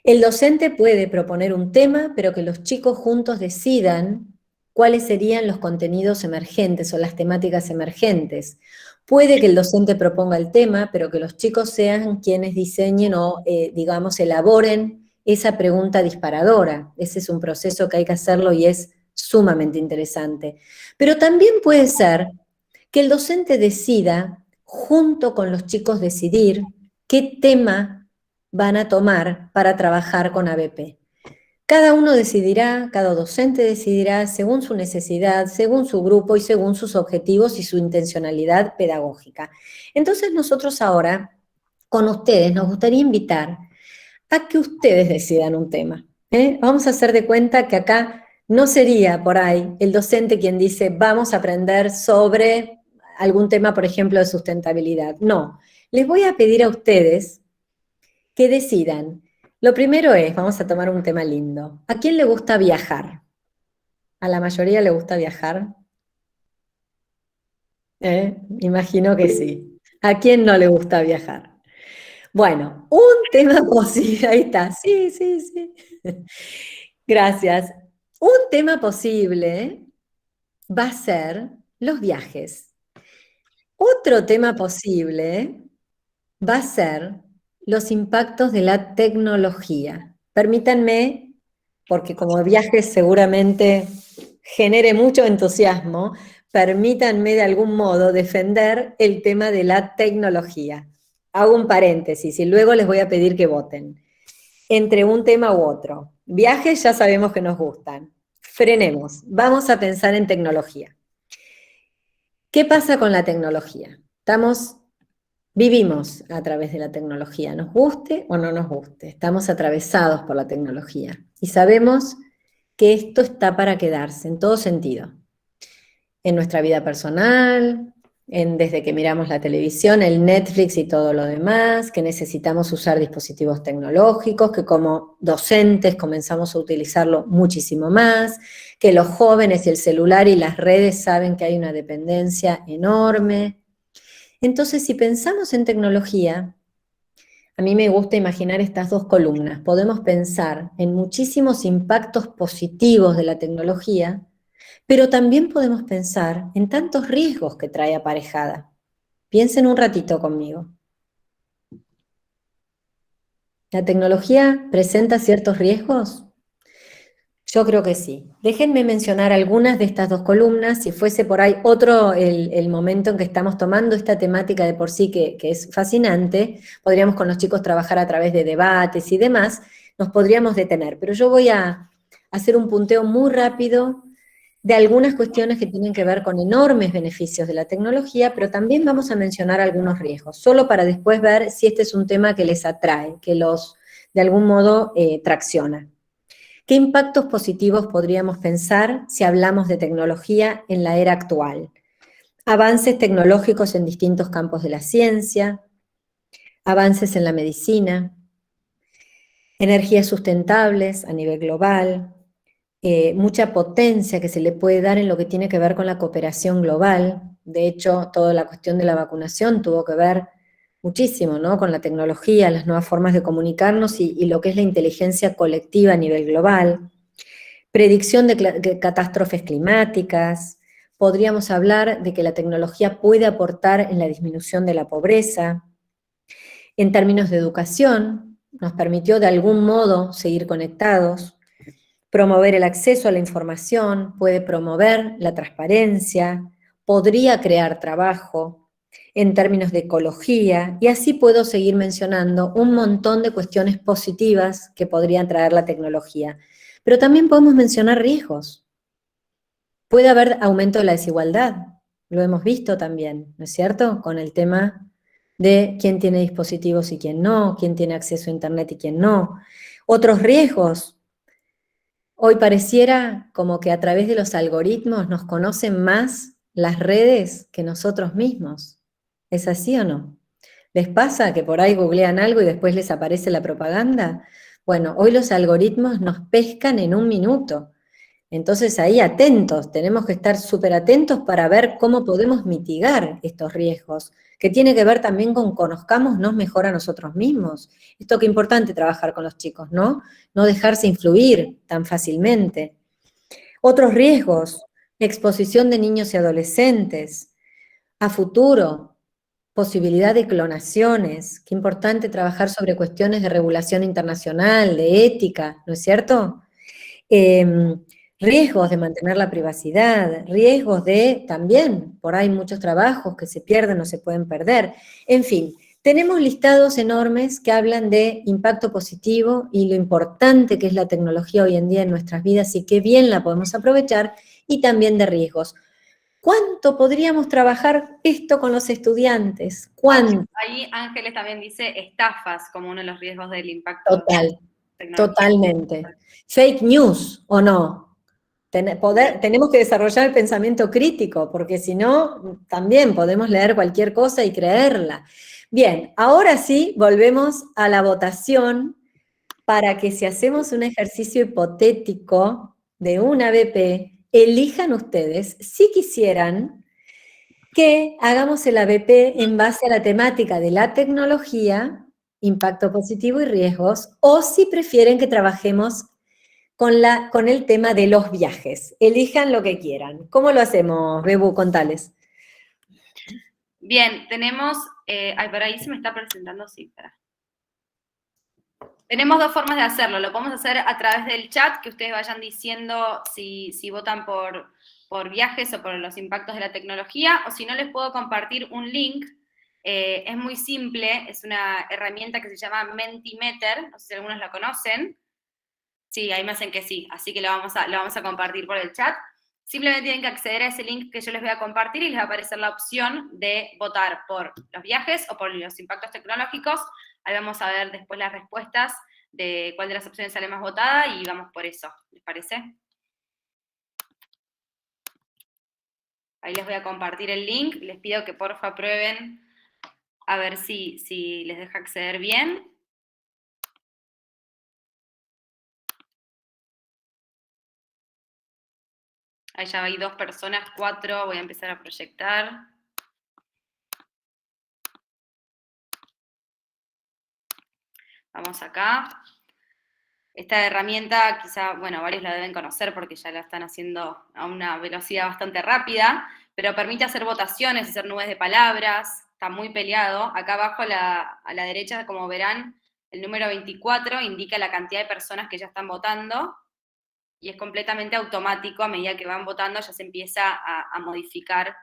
El docente puede proponer un tema, pero que los chicos juntos decidan cuáles serían los contenidos emergentes o las temáticas emergentes. Puede que el docente proponga el tema, pero que los chicos sean quienes diseñen o, digamos, elaboren esa pregunta disparadora. Ese es un proceso que hay que hacerlo y es sumamente interesante. Pero también puede ser que el docente decida, junto con los chicos, decidir qué tema van a tomar para trabajar con ABP. Cada uno decidirá, cada docente decidirá según su necesidad, según su grupo y según sus objetivos y su intencionalidad pedagógica. Entonces nosotros ahora, con ustedes, nos gustaría invitar a que ustedes decidan un tema. Vamos a hacer de cuenta que acá no sería por ahí el docente quien dice vamos a aprender sobre algún tema, por ejemplo, de sustentabilidad. No, les voy a pedir a ustedes que decidan. Lo primero es, vamos a tomar un tema lindo. ¿A quién le gusta viajar? ¿A la mayoría le gusta viajar? Imagino que sí. ¿A quién no le gusta viajar? Bueno, un tema posible, ahí está, sí, sí, sí. Gracias. Un tema posible va a ser los viajes. Otro tema posible va a ser los impactos de la tecnología. Permítanme, porque como viajes seguramente genere mucho entusiasmo, permítanme de algún modo defender el tema de la tecnología. Hago un paréntesis y luego les voy a pedir que voten entre un tema u otro. Viajes ya sabemos que nos gustan. Frenemos, vamos a pensar en tecnología. ¿Qué pasa con la tecnología? Vivimos a través de la tecnología, nos guste o no nos guste, estamos atravesados por la tecnología y sabemos que esto está para quedarse en todo sentido, en nuestra vida personal, desde que miramos la televisión, el Netflix y todo lo demás, que necesitamos usar dispositivos tecnológicos, que como docentes comenzamos a utilizarlo muchísimo más, que los jóvenes y el celular y las redes saben que hay una dependencia enorme. Entonces, si pensamos en tecnología, a mí me gusta imaginar estas dos columnas. Podemos pensar en muchísimos impactos positivos de la tecnología, pero también podemos pensar en tantos riesgos que trae aparejada. Piensen un ratito conmigo. ¿La tecnología presenta ciertos riesgos? Yo creo que sí. Déjenme mencionar algunas de estas dos columnas, si fuese por ahí otro el momento en que estamos tomando esta temática de por sí que es fascinante, podríamos con los chicos trabajar a través de debates y demás, nos podríamos detener, pero yo voy a hacer un punteo muy rápido de algunas cuestiones que tienen que ver con enormes beneficios de la tecnología, pero también vamos a mencionar algunos riesgos, solo para después ver si este es un tema que les atrae, que los de algún modo tracciona. ¿Qué impactos positivos podríamos pensar si hablamos de tecnología en la era actual? Avances tecnológicos en distintos campos de la ciencia, avances en la medicina, energías sustentables a nivel global, mucha potencia que se le puede dar en lo que tiene que ver con la cooperación global. De hecho, toda la cuestión de la vacunación tuvo que ver muchísimo, ¿no?, con la tecnología, las nuevas formas de comunicarnos y lo que es la inteligencia colectiva a nivel global. Predicción de catástrofes climáticas. Podríamos hablar de que la tecnología puede aportar en la disminución de la pobreza. En términos de educación, nos permitió de algún modo seguir conectados. Promover el acceso a la información, puede promover la transparencia, podría crear trabajo en términos de ecología, y así puedo seguir mencionando un montón de cuestiones positivas que podrían traer la tecnología. Pero también podemos mencionar riesgos. Puede haber aumento de la desigualdad, lo hemos visto también, ¿no es cierto?, con el tema de quién tiene dispositivos y quién no, quién tiene acceso a internet y quién no. Otros riesgos. Hoy pareciera como que a través de los algoritmos nos conocen más las redes que nosotros mismos. ¿Es así o no? ¿Les pasa que por ahí googlean algo y después les aparece la propaganda? Bueno, hoy los algoritmos nos pescan en un minuto. Entonces ahí atentos, tenemos que estar súper atentos para ver cómo podemos mitigar estos riesgos, que tiene que ver también con conozcámonos mejor a nosotros mismos. Esto que es importante trabajar con los chicos, ¿no? No dejarse influir tan fácilmente. Otros riesgos, exposición de niños y adolescentes. A futuro, posibilidad de clonaciones. Qué importante trabajar sobre cuestiones de regulación internacional, de ética, ¿no es cierto? Riesgos de mantener la privacidad, riesgos de también, por ahí muchos trabajos que se pierden o se pueden perder. En fin, tenemos listados enormes que hablan de impacto positivo y lo importante que es la tecnología hoy en día en nuestras vidas y qué bien la podemos aprovechar, y también de riesgos. ¿Cuánto podríamos trabajar esto con los estudiantes? ¿Cuánto? Ahí Ángeles también dice estafas como uno de los riesgos del impacto tecnológico. Totalmente. Fake news, ¿o no? Tenemos que desarrollar el pensamiento crítico, porque si no, también podemos leer cualquier cosa y creerla. Bien, ahora sí, volvemos a la votación para que si hacemos un ejercicio hipotético de una BP, elijan ustedes, si quisieran, que hagamos el ABP en base a la temática de la tecnología, impacto positivo y riesgos, o si prefieren que trabajemos con el tema de los viajes. Elijan lo que quieran. ¿Cómo lo hacemos, Bebu? Contales. Bien, tenemos, ay, por ahí se me está presentando, sí, espera. Tenemos dos formas de hacerlo. Lo podemos hacer a través del chat, que ustedes vayan diciendo si votan por viajes o por los impactos de la tecnología, o si no les puedo compartir un link. Es muy simple, es una herramienta que se llama Mentimeter, no sé si algunos la conocen. Sí, ahí me hacen que sí, así que lo vamos a compartir por el chat. Simplemente tienen que acceder a ese link que yo les voy a compartir y les va a aparecer la opción de votar por los viajes o por los impactos tecnológicos. Ahí vamos a ver después las respuestas de cuál de las opciones sale más votada y vamos por eso, ¿les parece? Ahí les voy a compartir el link, les pido que porfa prueben a ver si les deja acceder bien. Ahí ya hay 2 personas, 4, voy a empezar a proyectar. Vamos acá. Esta herramienta, quizá, bueno, varios la deben conocer porque ya la están haciendo a una velocidad bastante rápida, pero permite hacer votaciones, hacer nubes de palabras, está muy peleado. Acá abajo a la derecha, como verán, el número 24 indica la cantidad de personas que ya están votando, y es completamente automático, a medida que van votando ya se empieza a modificar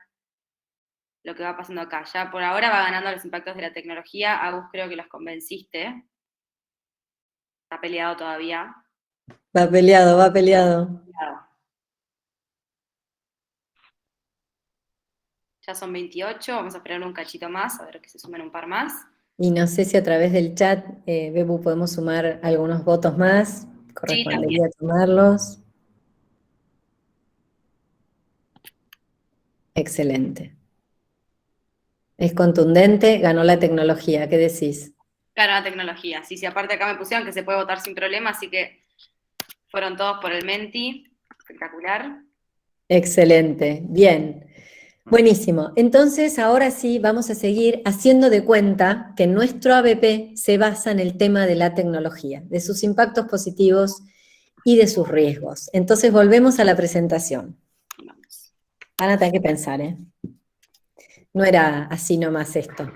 lo que va pasando acá. Ya por ahora va ganando los impactos de la tecnología. Agus, creo que los convenciste. Está peleado todavía. Va peleado, va peleado. Ya son 28, vamos a esperar un cachito más, a ver que se sumen un par más. Y no sé si a través del chat, Bebu, podemos sumar algunos votos más. Correspondería tomarlos. Excelente. Es contundente, ganó la tecnología, ¿qué decís? Claro, la tecnología. Sí, aparte acá me pusieron que se puede votar sin problema, así que fueron todos por el Menti. Espectacular. Excelente, bien. Buenísimo. Entonces, ahora sí vamos a seguir haciendo de cuenta que nuestro ABP se basa en el tema de la tecnología, de sus impactos positivos y de sus riesgos. Entonces, volvemos a la presentación. Vamos. Van a tener que pensar, ¿eh? No era así nomás esto.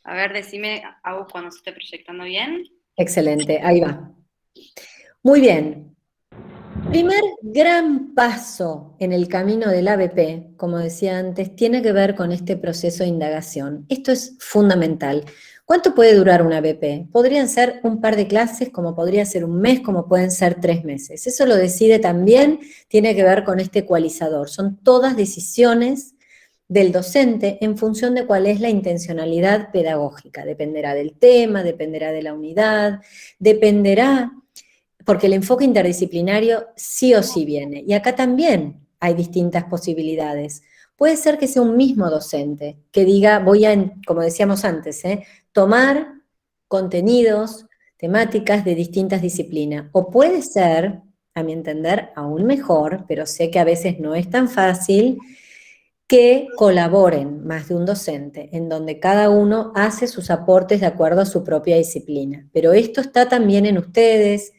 A ver, decime, Agus, cuando se esté proyectando bien. Excelente, ahí va. Muy bien. Primer gran paso en el camino del ABP, como decía antes, tiene que ver con este proceso de indagación. Esto es fundamental. ¿Cuánto puede durar un ABP? Podrían ser un par de clases, como podría ser un mes, como pueden ser 3 meses. Eso lo decide también, tiene que ver con este ecualizador. Son todas decisiones del docente en función de cuál es la intencionalidad pedagógica. Dependerá del tema, dependerá de la unidad, dependerá, porque el enfoque interdisciplinario sí o sí viene. Y acá también hay distintas posibilidades. Puede ser que sea un mismo docente que diga, voy a, como decíamos antes, tomar contenidos, temáticas de distintas disciplinas. O puede ser, a mi entender, aún mejor, pero sé que a veces no es tan fácil, que colaboren más de un docente, en donde cada uno hace sus aportes de acuerdo a su propia disciplina. Pero esto está también en ustedes,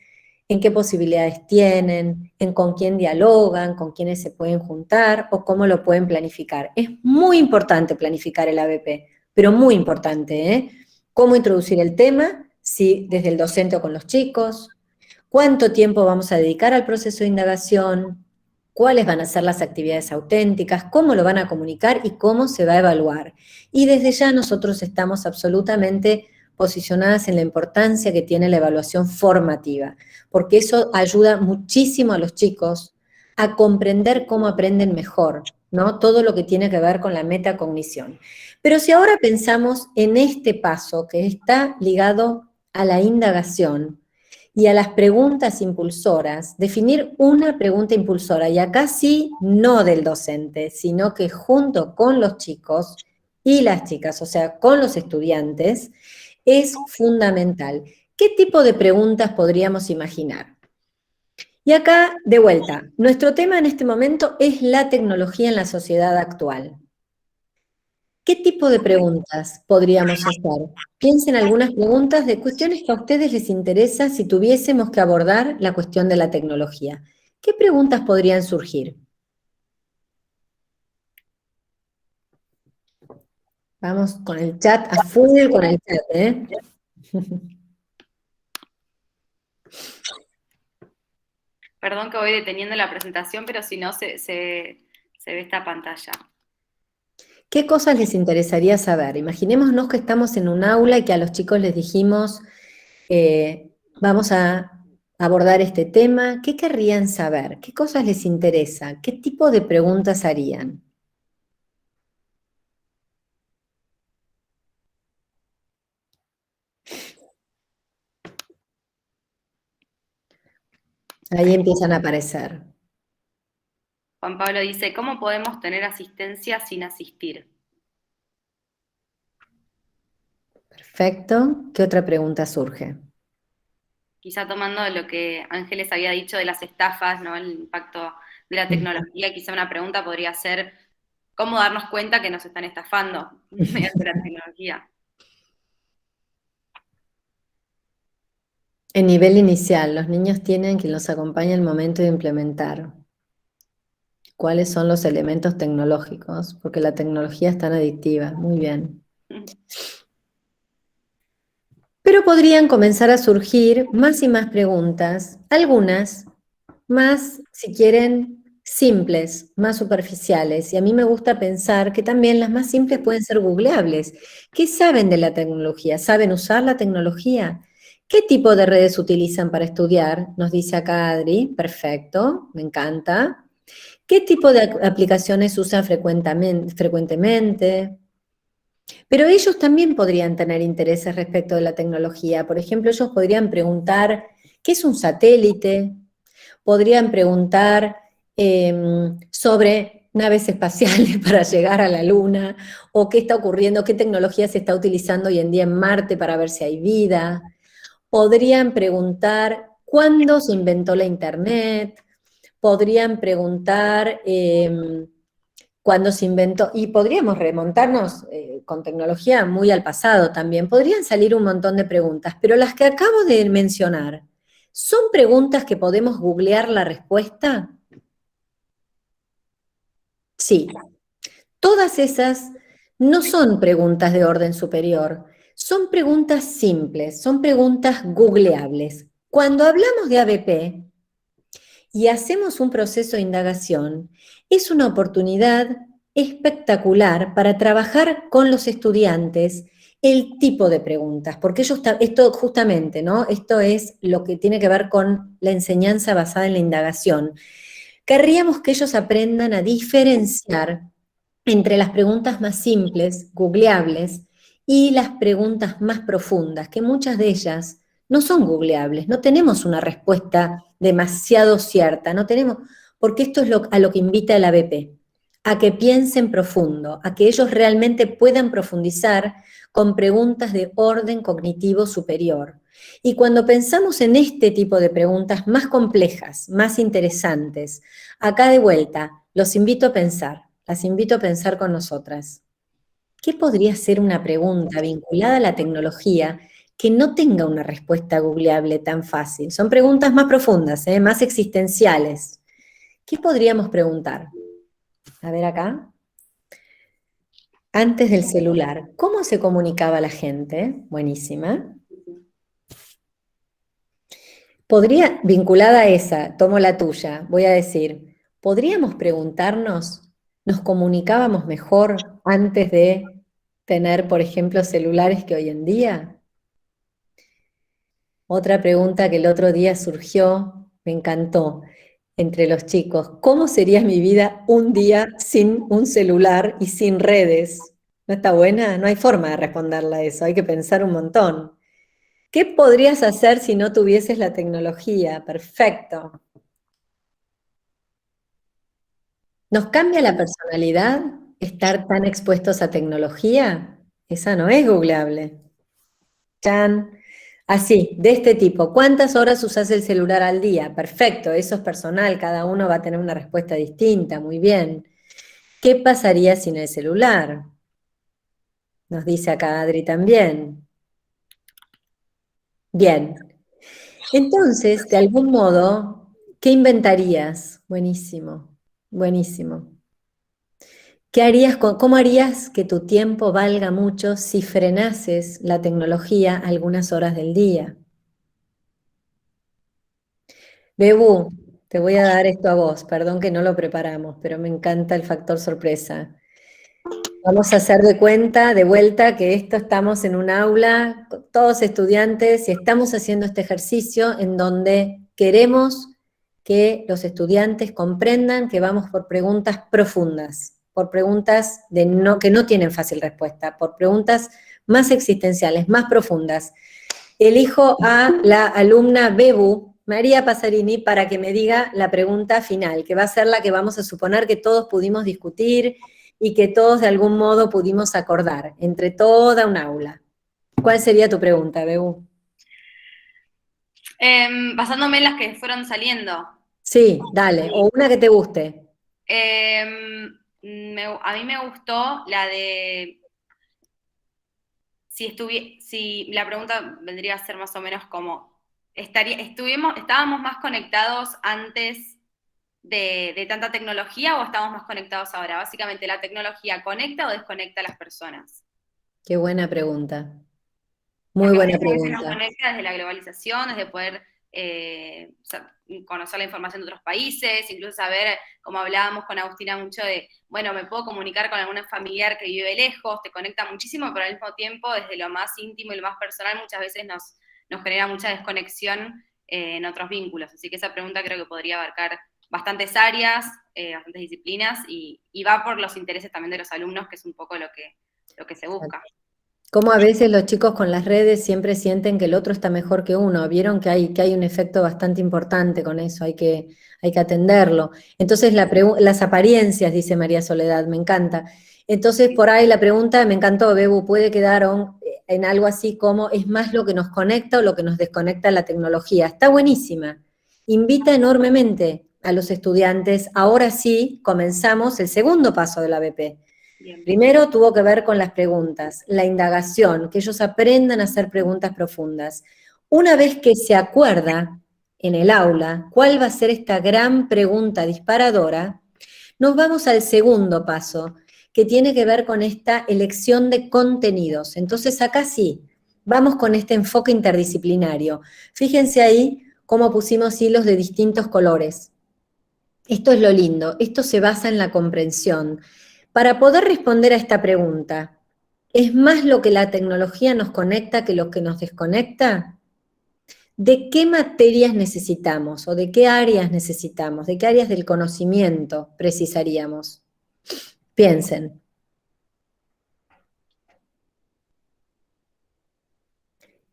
en qué posibilidades tienen, en con quién dialogan, con quiénes se pueden juntar o cómo lo pueden planificar. Es muy importante planificar el ABP, pero muy importante, ¿eh? Cómo introducir el tema, si desde el docente o con los chicos, cuánto tiempo vamos a dedicar al proceso de indagación, cuáles van a ser las actividades auténticas, cómo lo van a comunicar y cómo se va a evaluar. Y desde ya nosotros estamos absolutamente posicionadas en la importancia que tiene la evaluación formativa, porque eso ayuda muchísimo a los chicos a comprender cómo aprenden mejor, ¿no? Todo lo que tiene que ver con la metacognición. Pero si ahora pensamos en este paso que está ligado a la indagación, y a las preguntas impulsoras, definir una pregunta impulsora, y acá sí, no del docente, sino que junto con los chicos y las chicas, o sea, con los estudiantes, es fundamental. ¿Qué tipo de preguntas podríamos imaginar? Y acá, de vuelta, nuestro tema en este momento es la tecnología en la sociedad actual. ¿Qué tipo de preguntas podríamos hacer? Piensen algunas preguntas de cuestiones que a ustedes les interesa si tuviésemos que abordar la cuestión de la tecnología. ¿Qué preguntas podrían surgir? Vamos con el chat a full con el chat, ¿eh? Perdón que voy deteniendo la presentación, pero si no se ve esta pantalla. ¿Qué cosas les interesaría saber? Imaginémonos que estamos en un aula y que a los chicos les dijimos, vamos a abordar este tema. ¿Qué querrían saber? ¿Qué cosas les interesa? ¿Qué tipo de preguntas harían? Ahí empiezan a aparecer. Juan Pablo dice, ¿cómo podemos tener asistencia sin asistir? Perfecto. ¿Qué otra pregunta surge? Quizá tomando lo que Ángeles había dicho de las estafas, ¿no? El impacto de la tecnología, quizá una pregunta podría ser, ¿cómo darnos cuenta que nos están estafando mediante la tecnología? En nivel inicial, los niños tienen quien los acompañe al momento de implementar. ¿Cuáles son los elementos tecnológicos? Porque la tecnología es tan adictiva. Muy bien. Pero podrían comenzar a surgir más y más preguntas, algunas más, si quieren, simples, más superficiales. Y a mí me gusta pensar que también las más simples pueden ser googleables. ¿Qué saben de la tecnología? ¿Saben usar la tecnología? ¿Qué tipo de redes utilizan para estudiar? Nos dice acá Adri. Perfecto, me encanta. ¿Qué tipo de aplicaciones usan frecuentemente? Pero ellos también podrían tener intereses respecto de la tecnología. Por ejemplo, ellos podrían preguntar, ¿qué es un satélite? Podrían preguntar sobre naves espaciales para llegar a la Luna, o qué está ocurriendo, qué tecnología se está utilizando hoy en día en Marte para ver si hay vida. Podrían preguntar cuándo se inventó la Internet. Podrían preguntar cuándo se inventó, y podríamos remontarnos con tecnología muy al pasado también. Podrían salir un montón de preguntas, pero las que acabo de mencionar, ¿son preguntas que podemos googlear la respuesta? Sí. Todas esas no son preguntas de orden superior, son preguntas simples, son preguntas googleables. Cuando hablamos de ABP y hacemos un proceso de indagación, es una oportunidad espectacular para trabajar con los estudiantes el tipo de preguntas, porque esto justamente, ¿no? Esto es lo que tiene que ver con la enseñanza basada en la indagación. Querríamos que ellos aprendan a diferenciar entre las preguntas más simples, googleables, y las preguntas más profundas, que muchas de ellas no son googleables, no tenemos una respuesta demasiado cierta, no tenemos, porque esto es a lo que invita el ABP, a que piensen profundo, a que ellos realmente puedan profundizar con preguntas de orden cognitivo superior. Y cuando pensamos en este tipo de preguntas más complejas, más interesantes, acá de vuelta, los invito a pensar, las invito a pensar con nosotras. ¿Qué podría ser una pregunta vinculada a la tecnología que no tenga una respuesta googleable tan fácil? Son preguntas más profundas, más existenciales. ¿Qué podríamos preguntar? A ver acá. Antes del celular, ¿cómo se comunicaba la gente? Buenísima. Podría, vinculada a esa, tomo la tuya, voy a decir, ¿podríamos preguntarnos, nos comunicábamos mejor antes de tener, por ejemplo, celulares que hoy en día? Otra pregunta que el otro día surgió, me encantó, entre los chicos, ¿cómo sería mi vida un día sin un celular y sin redes? ¿No está buena? No hay forma de responderle a eso, hay que pensar un montón. ¿Qué podrías hacer si no tuvieses la tecnología? Perfecto. ¿Nos cambia la personalidad estar tan expuestos a tecnología? Esa no es googleable. Chan. Así, de este tipo. ¿Cuántas horas usás el celular al día? Perfecto, eso es personal, cada uno va a tener una respuesta distinta, muy bien. ¿Qué pasaría sin el celular? Nos dice acá Adri también. Bien. Entonces, de algún modo, ¿qué inventarías? Buenísimo, buenísimo. ¿Qué harías, cómo harías que tu tiempo valga mucho si frenases la tecnología algunas horas del día? Bebu, te voy a dar esto a vos, perdón que no lo preparamos, pero me encanta el factor sorpresa. Vamos a hacer de cuenta, de vuelta, que esto estamos en un aula, con todos estudiantes, y estamos haciendo este ejercicio en donde queremos que los estudiantes comprendan que vamos por preguntas profundas, por preguntas que no tienen fácil respuesta, por preguntas más existenciales, más profundas. Elijo a la alumna Bebu, María Pasarini, para que me diga la pregunta final, que va a ser la que vamos a suponer que todos pudimos discutir y que todos de algún modo pudimos acordar, entre toda un aula. ¿Cuál sería tu pregunta, Bebu? Basándome en las que fueron saliendo. Sí, dale, o una que te guste. A mí me gustó la de si la pregunta vendría a ser más o menos como, ¿estábamos más conectados antes de tanta tecnología o estamos más conectados ahora? Básicamente, ¿la tecnología conecta o desconecta a las personas? Qué buena pregunta. Muy Porque buena muchas veces nos pregunta. conecta desde la globalización, desde poder conocer la información de otros países, incluso saber, como hablábamos con Agustina mucho de, bueno, me puedo comunicar con algún familiar que vive lejos, te conecta muchísimo, pero al mismo tiempo, desde lo más íntimo y lo más personal, muchas veces nos genera mucha desconexión en otros vínculos. Así que esa pregunta creo que podría abarcar bastantes áreas, bastantes disciplinas, y va por los intereses también de los alumnos, que es un poco lo que se busca. Como a veces los chicos con las redes siempre sienten que el otro está mejor que uno. Vieron que hay un efecto bastante importante con eso, hay que atenderlo. Entonces, las apariencias, dice María Soledad, me encanta. Entonces, por ahí la pregunta, me encantó, Bebu, puede quedar en algo así como, ¿es más lo que nos conecta o lo que nos desconecta la tecnología? Está buenísima. Invita enormemente a los estudiantes. Ahora sí, comenzamos el segundo paso de la BP. Bien. Primero tuvo que ver con las preguntas, la indagación, que ellos aprendan a hacer preguntas profundas. Una vez que se acuerda en el aula cuál va a ser esta gran pregunta disparadora, nos vamos al segundo paso, que tiene que ver con esta elección de contenidos. Entonces acá sí, vamos con este enfoque interdisciplinario. Fíjense ahí cómo pusimos hilos de distintos colores. Esto es lo lindo, esto se basa en la comprensión. Para poder responder a esta pregunta, ¿es más lo que la tecnología nos conecta que lo que nos desconecta? ¿De qué materias necesitamos o de qué áreas necesitamos? ¿De qué áreas del conocimiento precisaríamos? Piensen.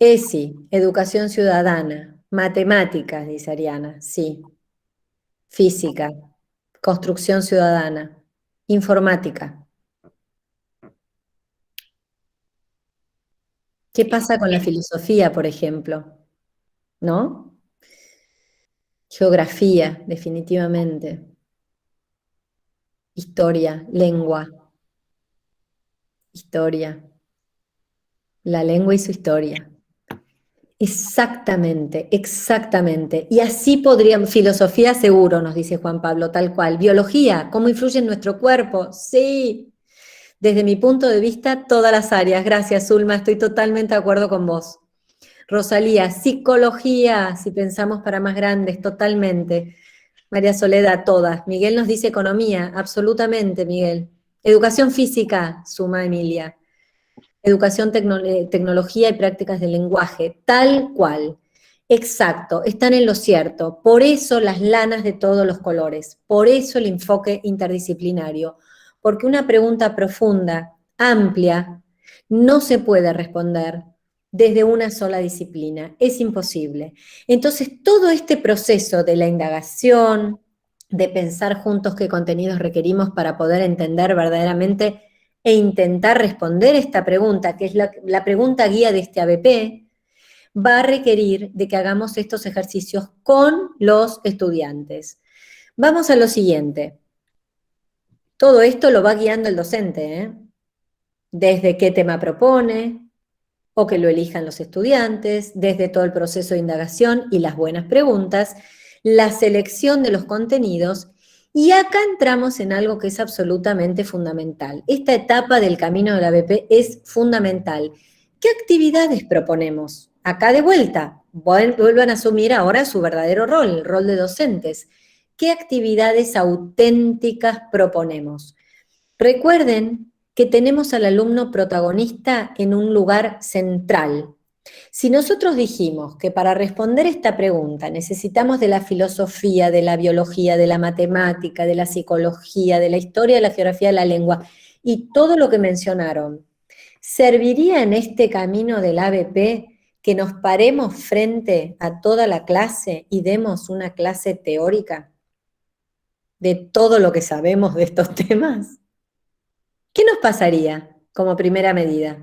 ESI, educación ciudadana, matemáticas, dice Ariana, sí. Física, construcción ciudadana, informática. ¿Qué pasa con la filosofía, por ejemplo? ¿No? Geografía, definitivamente. Historia, lengua. Historia. La lengua y su historia. Exactamente, exactamente. Y así podrían, filosofía seguro, nos dice Juan Pablo, tal cual. Biología, ¿cómo influye en nuestro cuerpo? Sí. Desde mi punto de vista, todas las áreas. Gracias, Zulma, estoy totalmente de acuerdo con vos. Rosalía, psicología, si pensamos para más grandes, totalmente. María Soledad, todas. Miguel nos dice economía, absolutamente, Miguel. Educación física, suma Emilia. Educación, tecnología y prácticas del lenguaje, tal cual. Exacto, están en lo cierto. Por eso las lanas de todos los colores, por eso el enfoque interdisciplinario, porque una pregunta profunda, amplia, no se puede responder desde una sola disciplina, es imposible. Entonces, todo este proceso de la indagación, de pensar juntos qué contenidos requerimos para poder entender verdaderamente e intentar responder esta pregunta, que es la pregunta guía de este ABP, va a requerir de que hagamos estos ejercicios con los estudiantes. Vamos a lo siguiente. Todo esto lo va guiando el docente, ¿eh? Desde qué tema propone, o que lo elijan los estudiantes, desde todo el proceso de indagación y las buenas preguntas, la selección de los contenidos, y acá entramos en algo que es absolutamente fundamental. Esta etapa del camino de la ABP es fundamental. ¿Qué actividades proponemos? Acá de vuelta, vuelvan a asumir ahora su verdadero rol, el rol de docentes. ¿Qué actividades auténticas proponemos? Recuerden que tenemos al alumno protagonista en un lugar central. Si nosotros dijimos que para responder esta pregunta necesitamos de la filosofía, de la biología, de la matemática, de la psicología, de la historia, de la geografía, de la lengua, y todo lo que mencionaron, ¿serviría en este camino del ABP que nos paremos frente a toda la clase y demos una clase teórica de todo lo que sabemos de estos temas? ¿Qué nos pasaría como primera medida?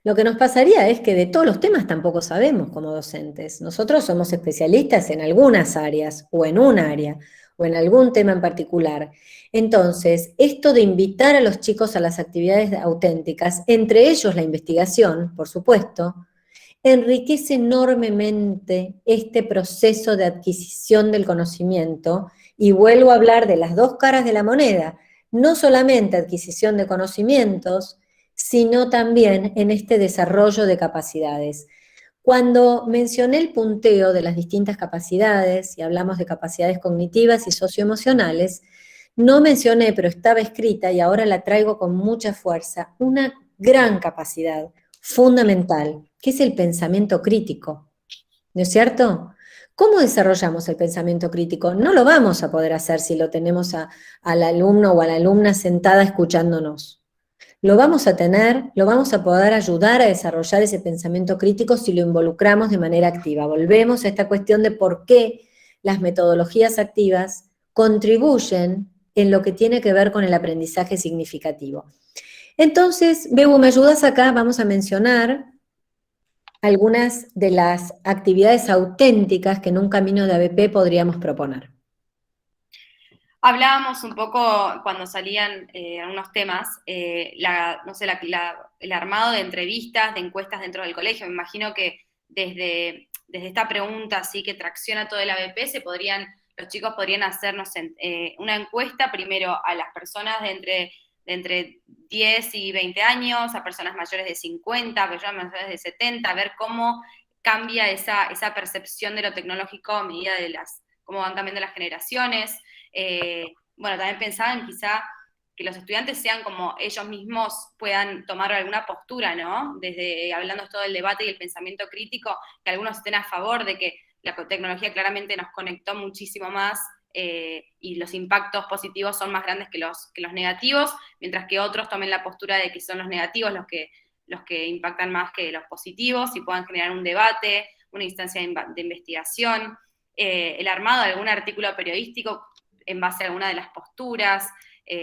Lo que nos pasaría es que de todos los temas tampoco sabemos como docentes. Nosotros somos especialistas en algunas áreas, o en un área, o en algún tema en particular. Entonces, esto de invitar a los chicos a las actividades auténticas, entre ellos la investigación, por supuesto, enriquece enormemente este proceso de adquisición del conocimiento, y vuelvo a hablar de las dos caras de la moneda, no solamente adquisición de conocimientos, sino también en este desarrollo de capacidades. Cuando mencioné el punteo de las distintas capacidades, y hablamos de capacidades cognitivas y socioemocionales, no mencioné, pero estaba escrita y ahora la traigo con mucha fuerza, una gran capacidad fundamental, que es el pensamiento crítico, ¿no es cierto? ¿Cómo desarrollamos el pensamiento crítico? No lo vamos a poder hacer si lo tenemos al alumno o a la alumna sentada escuchándonos. Lo vamos a tener, lo vamos a poder ayudar a desarrollar ese pensamiento crítico si lo involucramos de manera activa. Volvemos a esta cuestión de por qué las metodologías activas contribuyen en lo que tiene que ver con el aprendizaje significativo. Entonces, Bebu, ¿me ayudas acá? Vamos a mencionar algunas de las actividades auténticas que en un camino de ABP podríamos proponer. Hablábamos un poco cuando salían algunos temas, no sé, el armado de entrevistas, de encuestas dentro del colegio. Me imagino que desde esta pregunta así que tracciona todo el ABP, los chicos podrían hacernos una encuesta primero a las personas de entre 10 y 20 años, a personas mayores de 50, a personas mayores de 70, a ver cómo cambia esa percepción de lo tecnológico a medida de cómo van cambiando las generaciones. Bueno, también pensaban quizá que los estudiantes sean como ellos mismos puedan tomar alguna postura, ¿no? Desde hablando todo del debate y el pensamiento crítico, que algunos estén a favor de que la tecnología claramente nos conectó muchísimo más y los impactos positivos son más grandes que los negativos, mientras que otros tomen la postura de que son los negativos los que impactan más que los positivos y puedan generar un debate, una instancia de investigación, el armado de algún artículo periodístico en base a alguna de las posturas,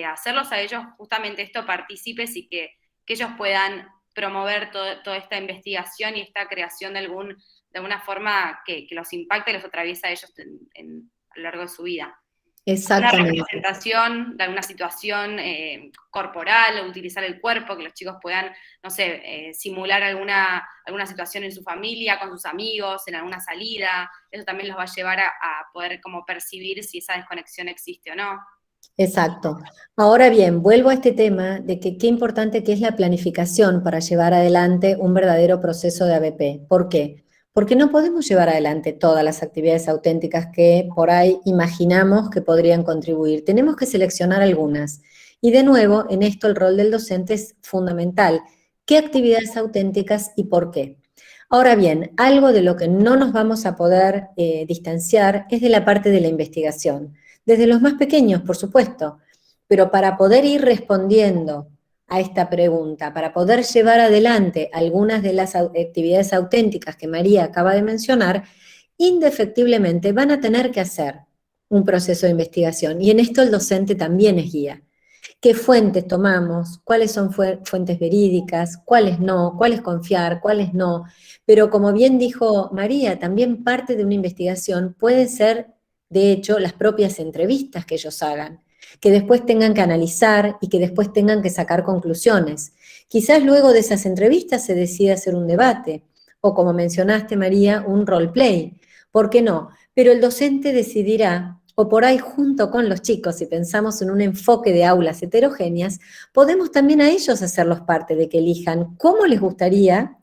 hacerlos a ellos justamente esto partícipes y que ellos puedan promover toda esta investigación y esta creación de alguna forma que los impacte y los atraviesa a ellos a lo largo de su vida. Exactamente. Una representación de alguna situación corporal, utilizar el cuerpo, que los chicos puedan, no sé, simular alguna situación en su familia, con sus amigos, en alguna salida. Eso también los va a llevar a poder como percibir si esa desconexión existe o no. Exacto. Ahora bien, vuelvo a este tema de que qué importante que es la planificación para llevar adelante un verdadero proceso de ABP. ¿Por qué? Porque no podemos llevar adelante todas las actividades auténticas que por ahí imaginamos que podrían contribuir. Tenemos que seleccionar algunas. Y de nuevo, en esto el rol del docente es fundamental. ¿Qué actividades auténticas y por qué? Ahora bien, algo de lo que no nos vamos a poder distanciar es de la parte de la investigación. Desde los más pequeños, por supuesto, pero para poder ir respondiendo a esta pregunta, para poder llevar adelante algunas de las actividades auténticas que María acaba de mencionar, indefectiblemente van a tener que hacer un proceso de investigación, y en esto el docente también es guía. qué fuentes tomamos, cuáles son fuentes verídicas, cuáles no, cuáles confiar, cuáles no. Pero como bien dijo María, también parte de una investigación puede ser, de hecho, las propias entrevistas que ellos hagan, que después tengan que analizar y que después tengan que sacar conclusiones. Quizás luego de esas entrevistas se decida hacer un debate, o como mencionaste, María, un roleplay. ¿Por qué no? Pero el docente decidirá, o por ahí junto con los chicos, si pensamos en un enfoque de aulas heterogéneas, podemos también a ellos hacerlos parte de que elijan cómo les gustaría,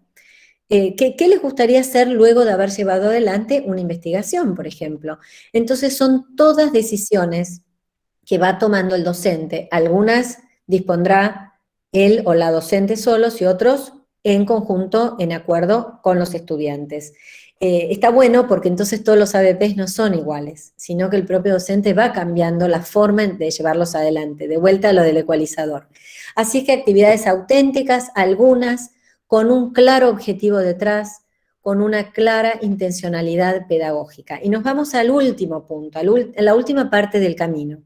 qué les gustaría hacer luego de haber llevado adelante una investigación, por ejemplo. Entonces son todas decisiones que va tomando el docente. Algunas dispondrá él o la docente solos y otros en conjunto, en acuerdo con los estudiantes. Está bueno porque entonces todos los ABPs no son iguales, sino que el propio docente va cambiando la forma de llevarlos adelante, de vuelta a lo del ecualizador. Así es que actividades auténticas, algunas con un claro objetivo detrás, con una clara intencionalidad pedagógica. Y nos vamos al último punto, a la última parte del camino.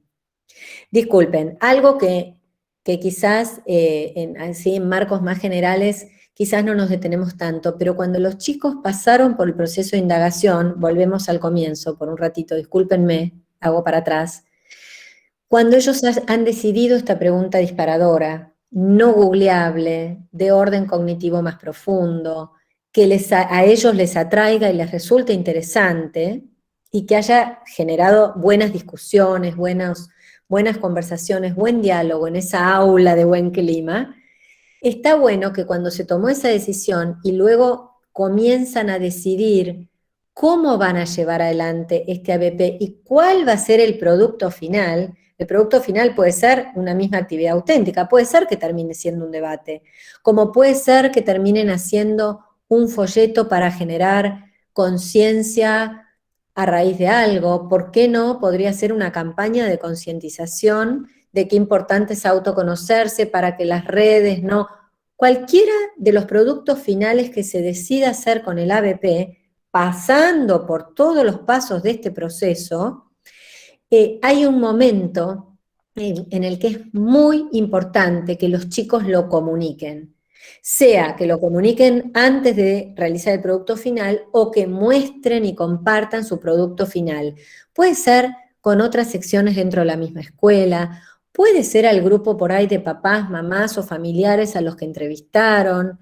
Disculpen, algo que quizás así en marcos más generales quizás no nos detenemos tanto, pero cuando los chicos pasaron por el proceso de indagación, volvemos al comienzo por un ratito, discúlpenme, hago para atrás, cuando ellos han decidido esta pregunta disparadora, no googleable, de orden cognitivo más profundo, que a ellos les atraiga y les resulte interesante, y que haya generado buenas discusiones, buenas conversaciones, buen diálogo en esa aula de buen clima, está bueno que cuando se tomó esa decisión y luego comienzan a decidir cómo van a llevar adelante este ABP y cuál va a ser el producto final puede ser una misma actividad auténtica, puede ser que termine siendo un debate, como puede ser que terminen haciendo un folleto para generar conciencia a raíz de algo. ¿Por qué no? Podría ser una campaña de concientización de qué importante es autoconocerse para que las redes no... Cualquiera de los productos finales que se decida hacer con el ABP, pasando por todos los pasos de este proceso, hay un momento en el que es muy importante que los chicos lo comuniquen. Sea que lo comuniquen antes de realizar el producto final o que muestren y compartan su producto final. Puede ser con otras secciones dentro de la misma escuela, puede ser al grupo por ahí de papás, mamás o familiares a los que entrevistaron.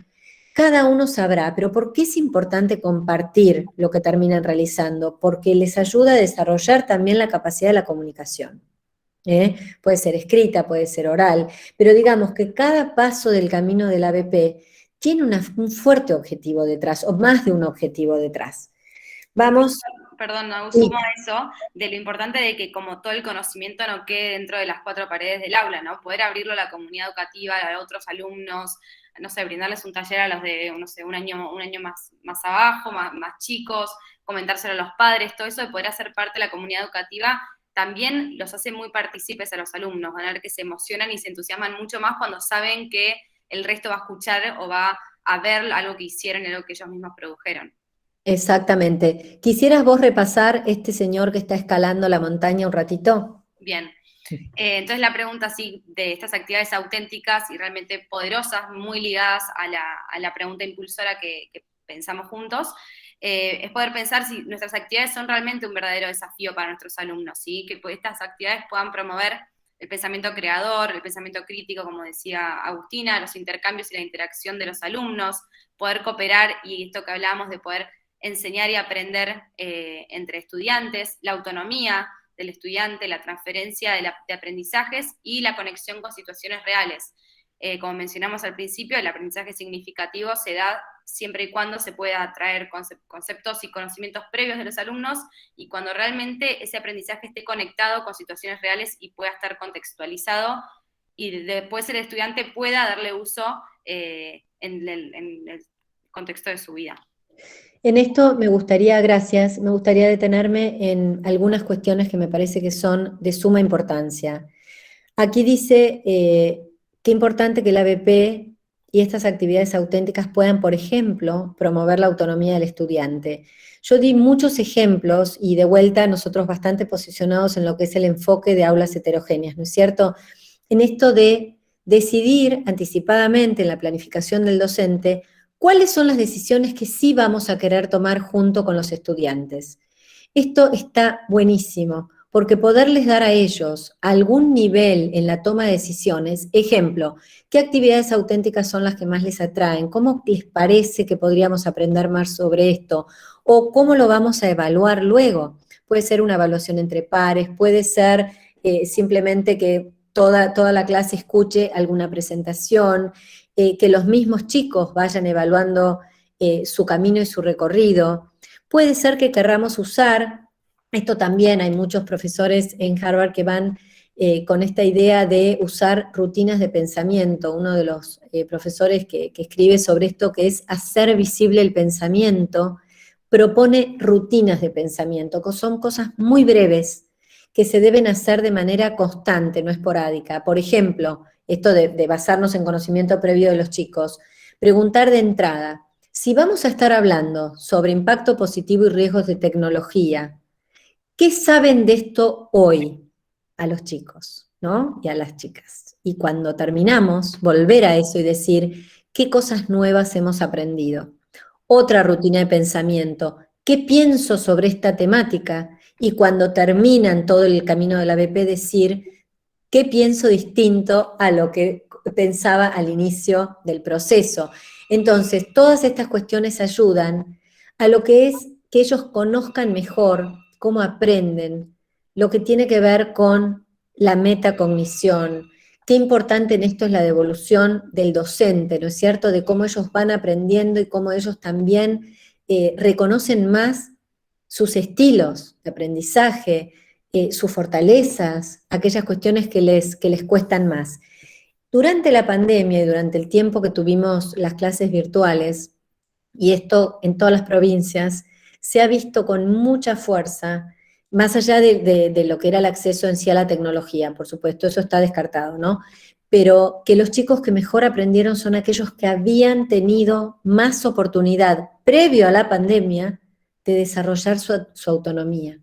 Cada uno sabrá, pero ¿por qué es importante compartir lo que terminan realizando? Porque les ayuda a desarrollar también la capacidad de la comunicación. Puede ser escrita, puede ser oral, pero digamos que cada paso del camino del ABP tiene un fuerte objetivo detrás, o más de un objetivo detrás. Vamos... Perdón, no sumo a eso, de lo importante de que como todo el conocimiento no quede dentro de las cuatro paredes del aula, ¿no? Poder abrirlo a la comunidad educativa, a otros alumnos, no sé, brindarles un taller a los de, no sé, un año más abajo, más chicos, comentárselo a los padres, todo eso de poder hacer parte de la comunidad educativa también los hace muy partícipes a los alumnos, van a ver que se emocionan y se entusiasman mucho más cuando saben que el resto va a escuchar o va a ver algo que hicieron y algo que ellos mismos produjeron. Exactamente. ¿Quisieras vos repasar este señor que está escalando la montaña un ratito? Bien. Entonces la pregunta sí, de estas actividades auténticas y realmente poderosas, muy ligadas a la pregunta impulsora que pensamos juntos, es poder pensar si nuestras actividades son realmente un verdadero desafío para nuestros alumnos, ¿sí? Que estas actividades puedan promover el pensamiento creador, el pensamiento crítico, como decía Agustina, los intercambios y la interacción de los alumnos, poder cooperar, y esto que hablábamos de poder enseñar y aprender entre estudiantes, la autonomía del estudiante, la transferencia de aprendizajes y la conexión con situaciones reales. Como mencionamos al principio, el aprendizaje significativo se da siempre y cuando se pueda traer conceptos y conocimientos previos de los alumnos y cuando realmente ese aprendizaje esté conectado con situaciones reales y pueda estar contextualizado y después el estudiante pueda darle uso en el contexto de su vida. En esto me gustaría detenerme en algunas cuestiones que me parece que son de suma importancia. Aquí dice qué importante que el ABP y estas actividades auténticas puedan, por ejemplo, promover la autonomía del estudiante. Yo di muchos ejemplos y de vuelta nosotros bastante posicionados en lo que es el enfoque de aulas heterogéneas, ¿no es cierto? en esto de decidir anticipadamente en la planificación del docente cuáles son las decisiones que sí vamos a querer tomar junto con los estudiantes. Esto está buenísimo, porque poderles dar a ellos algún nivel en la toma de decisiones, ejemplo, ¿qué actividades auténticas son las que más les atraen? ¿Cómo les parece que podríamos aprender más sobre esto? ¿O cómo lo vamos a evaluar luego? Puede ser una evaluación entre pares, puede ser simplemente que toda la clase escuche alguna presentación, que los mismos chicos vayan evaluando su camino y su recorrido. Puede ser que querramos usar, esto también hay muchos profesores en Harvard que van con esta idea de usar rutinas de pensamiento. Uno de los profesores que escribe sobre esto, que es hacer visible el pensamiento, propone rutinas de pensamiento, que son cosas muy breves, que se deben hacer de manera constante, no esporádica. Por ejemplo, esto de basarnos en conocimiento previo de los chicos, preguntar de entrada, si vamos a estar hablando sobre impacto positivo y riesgos de tecnología, ¿qué saben de esto hoy a los chicos, ¿no? Y a las chicas? Y cuando terminamos, volver a eso y decir, ¿qué cosas nuevas hemos aprendido? Otra rutina de pensamiento, ¿qué pienso sobre esta temática? Y cuando terminan todo el camino de la BP, decir, ¿qué pienso distinto a lo que pensaba al inicio del proceso? Entonces, todas estas cuestiones ayudan a lo que es que ellos conozcan mejor cómo aprenden, lo que tiene que ver con la metacognición. Qué importante en esto es la devolución del docente, ¿no es cierto? De cómo ellos van aprendiendo y cómo ellos también reconocen más sus estilos de aprendizaje, sus fortalezas, aquellas cuestiones que les cuestan más. Durante la pandemia y durante el tiempo que tuvimos las clases virtuales, y esto en todas las provincias, se ha visto con mucha fuerza, más allá de lo que era el acceso en sí a la tecnología, por supuesto, eso está descartado, ¿no? Pero que los chicos que mejor aprendieron son aquellos que habían tenido más oportunidad previo a la pandemia de desarrollar su autonomía,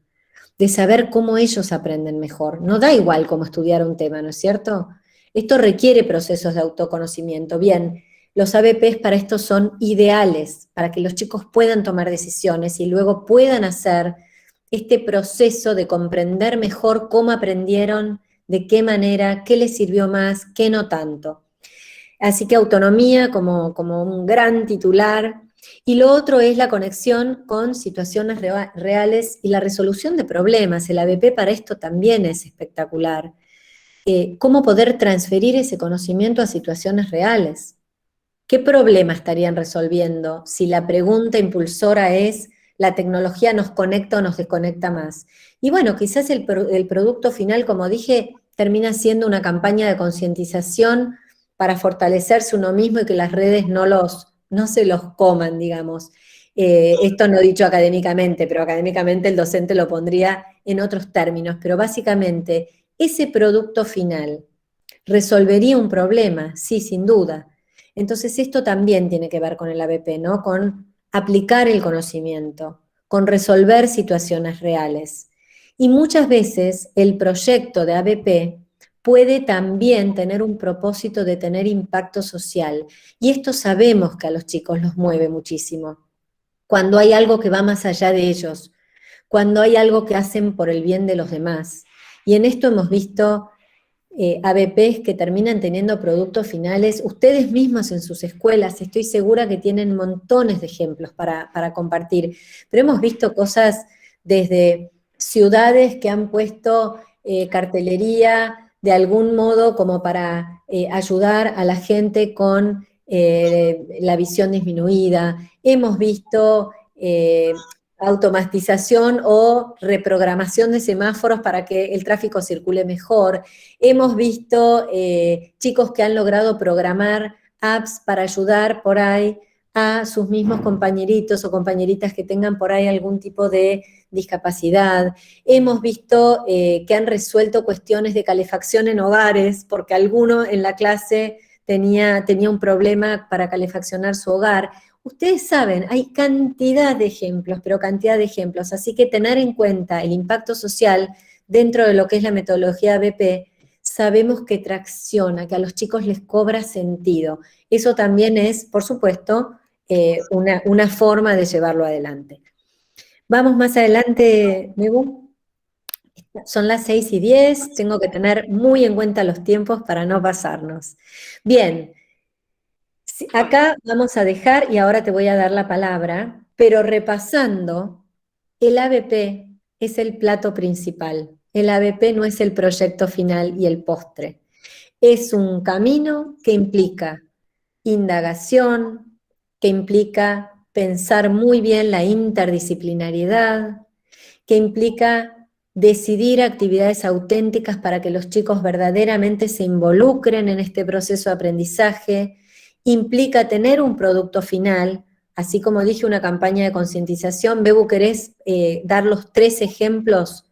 de saber cómo ellos aprenden mejor. No da igual cómo estudiar un tema, ¿no es cierto? Esto requiere procesos de autoconocimiento. Bien, los ABPs para esto son ideales, para que los chicos puedan tomar decisiones y luego puedan hacer este proceso de comprender mejor cómo aprendieron, de qué manera, qué les sirvió más, qué no tanto. Así que autonomía como un gran titular. Y lo otro es la conexión con situaciones reales y la resolución de problemas. El ABP para esto también es espectacular. ¿Cómo poder transferir ese conocimiento a situaciones reales? ¿Qué problema estarían resolviendo si la pregunta impulsora es la tecnología nos conecta o nos desconecta más? Y bueno, quizás el producto final, como dije, termina siendo una campaña de concientización para fortalecerse uno mismo y que las redes no se los coman, digamos. Esto no dicho académicamente, pero académicamente el docente lo pondría en otros términos, pero básicamente ese producto final resolvería un problema, sí, sin duda. Entonces esto también tiene que ver con el ABP, ¿no? Con aplicar el conocimiento, con resolver situaciones reales. Y muchas veces el proyecto de ABP puede también tener un propósito de tener impacto social. Y esto sabemos que a los chicos los mueve muchísimo. Cuando hay algo que va más allá de ellos, cuando hay algo que hacen por el bien de los demás. Y en esto hemos visto ABPs que terminan teniendo productos finales, ustedes mismos en sus escuelas, estoy segura que tienen montones de ejemplos para compartir, pero hemos visto cosas desde ciudades que han puesto cartelería de algún modo como para ayudar a la gente con la visión disminuida, hemos visto automatización o reprogramación de semáforos para que el tráfico circule mejor. Hemos visto chicos que han logrado programar apps para ayudar por ahí a sus mismos compañeritos o compañeritas que tengan por ahí algún tipo de discapacidad. Hemos visto que han resuelto cuestiones de calefacción en hogares porque alguno en la clase tenía un problema para calefaccionar su hogar. Ustedes saben, hay cantidad de ejemplos, pero cantidad de ejemplos, así que tener en cuenta el impacto social dentro de lo que es la metodología ABP sabemos que tracciona, que a los chicos les cobra sentido. Eso también es, por supuesto, una forma de llevarlo adelante. Vamos más adelante, Mebu. Son las 6:10, tengo que tener muy en cuenta los tiempos para no pasarnos. Bien, acá vamos a dejar, y ahora te voy a dar la palabra, pero repasando, el ABP es el plato principal. El ABP no es el proyecto final y el postre. Es un camino que implica indagación, que implica pensar muy bien la interdisciplinariedad, que implica decidir actividades auténticas para que los chicos verdaderamente se involucren en este proceso de aprendizaje, implica tener un producto final, así como dije, una campaña de concientización. Bebu, ¿querés dar los 3 ejemplos?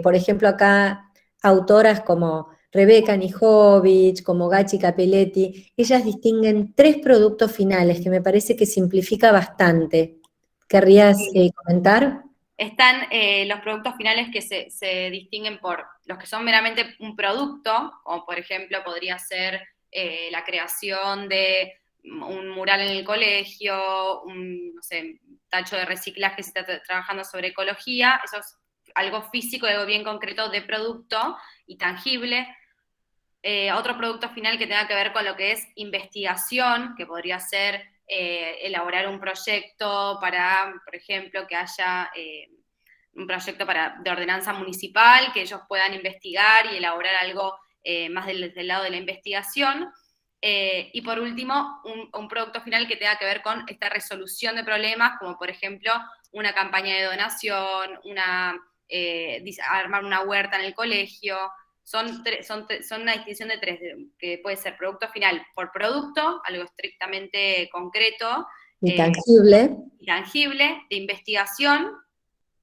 Por ejemplo, acá autoras como Rebeca Nijovic, como Gachi Capelletti, ellas distinguen 3 productos finales, que me parece que simplifica bastante. ¿Querrías comentar? Están los productos finales que se distinguen por los que son meramente un producto, como por ejemplo podría ser la creación de un mural en el colegio, un, no sé, tacho de reciclaje si está trabajando sobre ecología. Eso es algo físico, algo bien concreto de producto y tangible. Otro producto final que tenga que ver con lo que es investigación, que podría ser elaborar un proyecto para, por ejemplo, que haya un proyecto de ordenanza municipal, que ellos puedan investigar y elaborar algo más del lado de la investigación. Y por último, un producto final que tenga que ver con esta resolución de problemas, como por ejemplo una campaña de donación, armar una huerta en el colegio. Son una distinción de 3, que puede ser producto final por producto, algo estrictamente concreto, Y tangible. de investigación,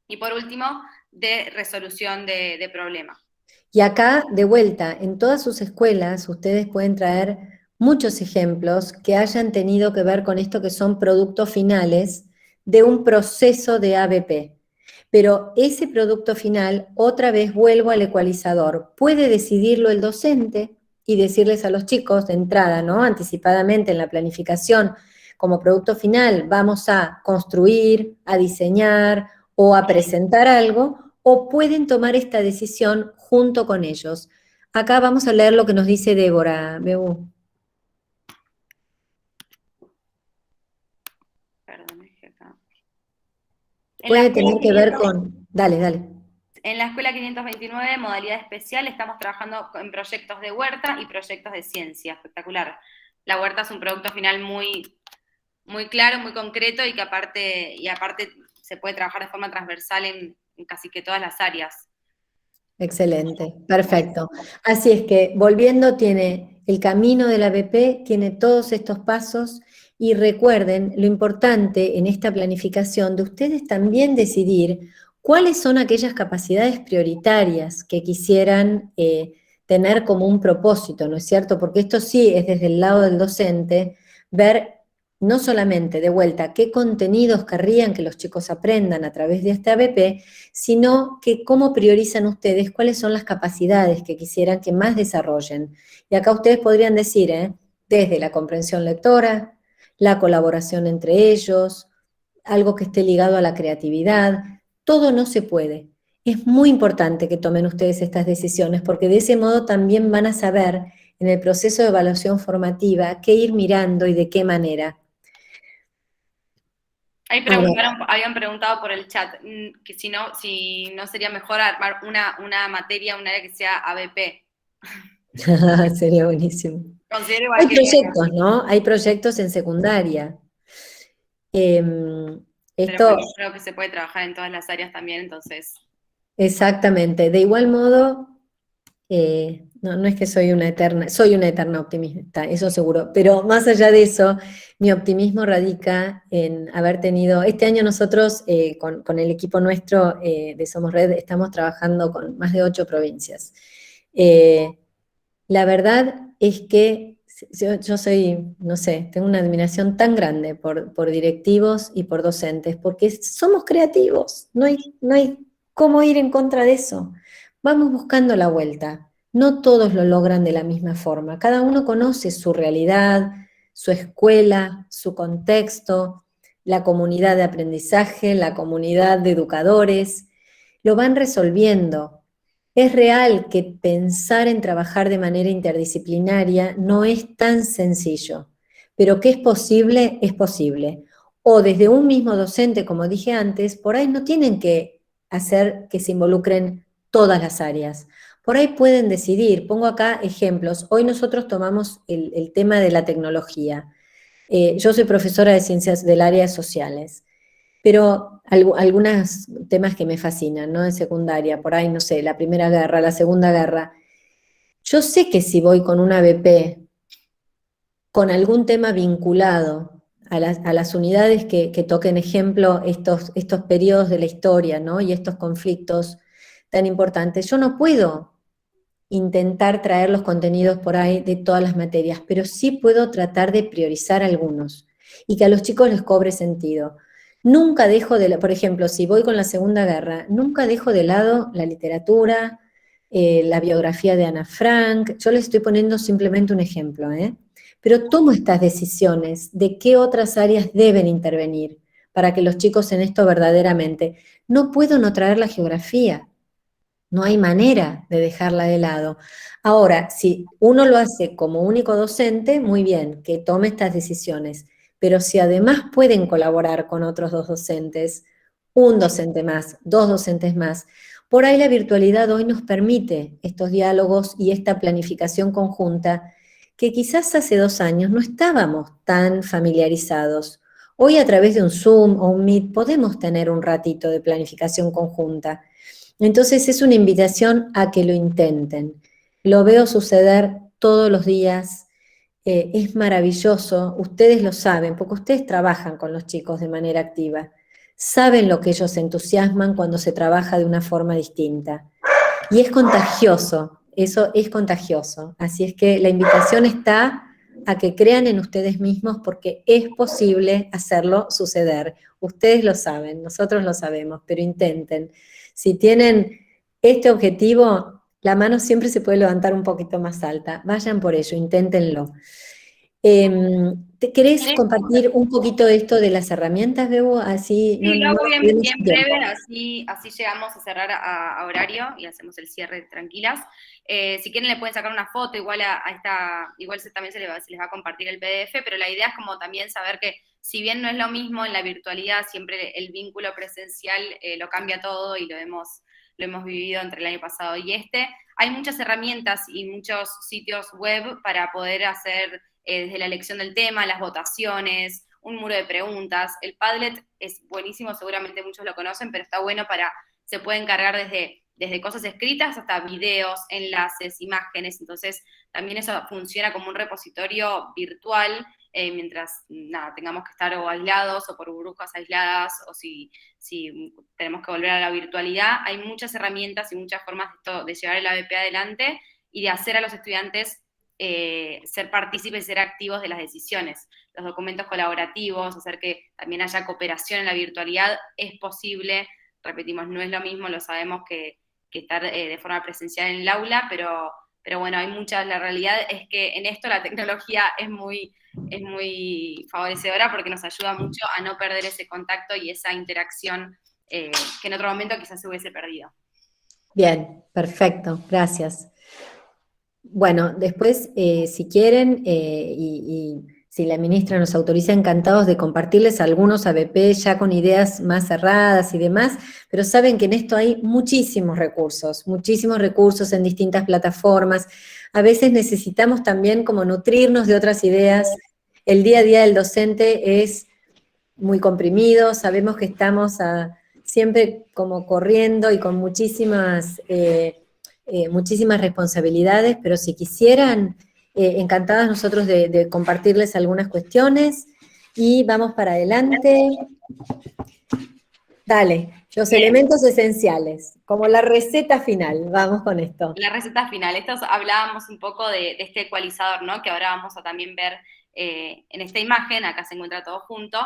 y por último, de resolución de problemas. Y acá, de vuelta, en todas sus escuelas, ustedes pueden traer muchos ejemplos que hayan tenido que ver con esto que son productos finales de un proceso de ABP. Pero ese producto final, otra vez vuelvo al ecualizador, puede decidirlo el docente y decirles a los chicos de entrada, ¿no? Anticipadamente en la planificación, como producto final vamos a construir, a diseñar o a presentar algo, o pueden tomar esta decisión junto con ellos. Acá vamos a leer lo que nos dice Débora, Bebu. Perdón, es que acá. Puede tener que ver con... Dale, dale. En la escuela 529, modalidad especial, estamos trabajando en proyectos de huerta y proyectos de ciencia. Espectacular. La huerta es un producto final muy, muy claro, muy concreto, y que aparte se puede trabajar de forma transversal en casi que todas las áreas. Excelente, perfecto. Así es que, volviendo, tiene el camino del ABP, tiene todos estos pasos, y recuerden lo importante en esta planificación de ustedes también decidir cuáles son aquellas capacidades prioritarias que quisieran tener como un propósito, ¿no es cierto? Porque esto sí es desde el lado del docente, ver no solamente, de vuelta, qué contenidos querrían que los chicos aprendan a través de este ABP, sino que cómo priorizan ustedes, cuáles son las capacidades que quisieran que más desarrollen. Y acá ustedes podrían decir, desde la comprensión lectora, la colaboración entre ellos, algo que esté ligado a la creatividad, todo no se puede. Es muy importante que tomen ustedes estas decisiones, porque de ese modo también van a saber en el proceso de evaluación formativa qué ir mirando y de qué manera. Habían preguntado por el chat que si no sería mejor armar una materia, un área que sea ABP. Sería buenísimo. Hay proyectos, ¿no? Hay proyectos en secundaria. Pero creo que se puede trabajar en todas las áreas también, entonces. Exactamente. De igual modo, no es que soy una eterna optimista, eso seguro, pero más allá de eso, mi optimismo radica en haber tenido, este año nosotros con el equipo nuestro de Somos Red estamos trabajando con más de 8 provincias. La verdad es que yo soy, no sé, tengo una admiración tan grande por directivos y por docentes, porque somos creativos, no hay cómo ir en contra de eso. Vamos buscando la vuelta. No todos lo logran de la misma forma. Cada uno conoce su realidad, su escuela, su contexto, la comunidad de aprendizaje, la comunidad de educadores. Lo van resolviendo. Es real que pensar en trabajar de manera interdisciplinaria no es tan sencillo, pero que es posible, es posible. O desde un mismo docente, como dije antes, por ahí no tienen que hacer que se involucren todas las áreas. Por ahí pueden decidir, pongo acá ejemplos. Hoy nosotros tomamos el tema de la tecnología. Yo soy profesora de ciencias del área de sociales, pero algunos temas que me fascinan, ¿no? En secundaria, por ahí, no sé, la Primera Guerra, la Segunda Guerra. Yo sé que si voy con una BP, con algún tema vinculado a las unidades que toquen ejemplo estos periodos de la historia, ¿no? Y estos conflictos tan importantes, yo no puedo intentar traer los contenidos por ahí de todas las materias, pero sí puedo tratar de priorizar algunos y que a los chicos les cobre sentido. Nunca dejo por ejemplo, si voy con la Segunda Guerra, nunca dejo de lado la literatura, la biografía de Ana Frank, yo les estoy poniendo simplemente un ejemplo, pero tomo estas decisiones de qué otras áreas deben intervenir para que los chicos en esto verdaderamente. No puedo no traer la geografía, no hay manera de dejarla de lado. Ahora, si uno lo hace como único docente, muy bien, que tome estas decisiones. Pero si además pueden colaborar con otros dos docentes, un docente más, dos docentes más, por ahí la virtualidad hoy nos permite estos diálogos y esta planificación conjunta que quizás hace 2 años no estábamos tan familiarizados. Hoy a través de un Zoom o un Meet podemos tener un ratito de planificación conjunta. Entonces es una invitación a que lo intenten. Lo veo suceder todos los días, es maravilloso, ustedes lo saben, porque ustedes trabajan con los chicos de manera activa, saben lo que ellos se entusiasman cuando se trabaja de una forma distinta. Y es contagioso, eso es contagioso. Así es que la invitación está a que crean en ustedes mismos porque es posible hacerlo suceder. Ustedes lo saben, nosotros lo sabemos, pero intenten. Si tienen este objetivo, la mano siempre se puede levantar un poquito más alta. Vayan por ello, inténtenlo. ¿Te querés compartir un poquito de esto de las herramientas, Bebo? Así Sí, lo no hago bien, perdemos bien tiempo. breve, así llegamos a cerrar a horario y hacemos el cierre tranquilas. Si quieren le pueden sacar una foto, igual también se les va a compartir el PDF, pero la idea es como también saber que si bien no es lo mismo en la virtualidad, siempre el vínculo presencial lo cambia todo y lo hemos vivido entre el año pasado y este. Hay muchas herramientas y muchos sitios web para poder hacer desde la elección del tema, las votaciones, un muro de preguntas. El Padlet es buenísimo, seguramente muchos lo conocen, pero está bueno se pueden cargar desde cosas escritas hasta videos, enlaces, imágenes, entonces también eso funciona como un repositorio virtual mientras tengamos que estar o aislados o por burbujas aisladas o si tenemos que volver a la virtualidad. Hay muchas herramientas y muchas formas de llevar el ABP adelante y de hacer a los estudiantes ser partícipes y ser activos de las decisiones. Los documentos colaborativos, hacer que también haya cooperación en la virtualidad, es posible, repetimos, no es lo mismo, lo sabemos que estar de forma presencial en el aula, pero bueno, la realidad es que en esto la tecnología es muy favorecedora porque nos ayuda mucho a no perder ese contacto y esa interacción que en otro momento quizás se hubiese perdido. Bien, perfecto, gracias. Bueno, después, si quieren, y si la ministra nos autoriza, encantados de compartirles algunos ABP ya con ideas más cerradas y demás, pero saben que en esto hay muchísimos recursos en distintas plataformas. A veces necesitamos también como nutrirnos de otras ideas. El día a día del docente es muy comprimido, sabemos que estamos siempre como corriendo y con muchísimas responsabilidades, pero si quisieran, encantadas nosotros de compartirles algunas cuestiones y vamos para adelante. Dale, los elementos esenciales, como la receta final, vamos con esto. La receta final, hablábamos un poco de este ecualizador, ¿no? Que ahora vamos a también ver en esta imagen, acá se encuentra todo junto.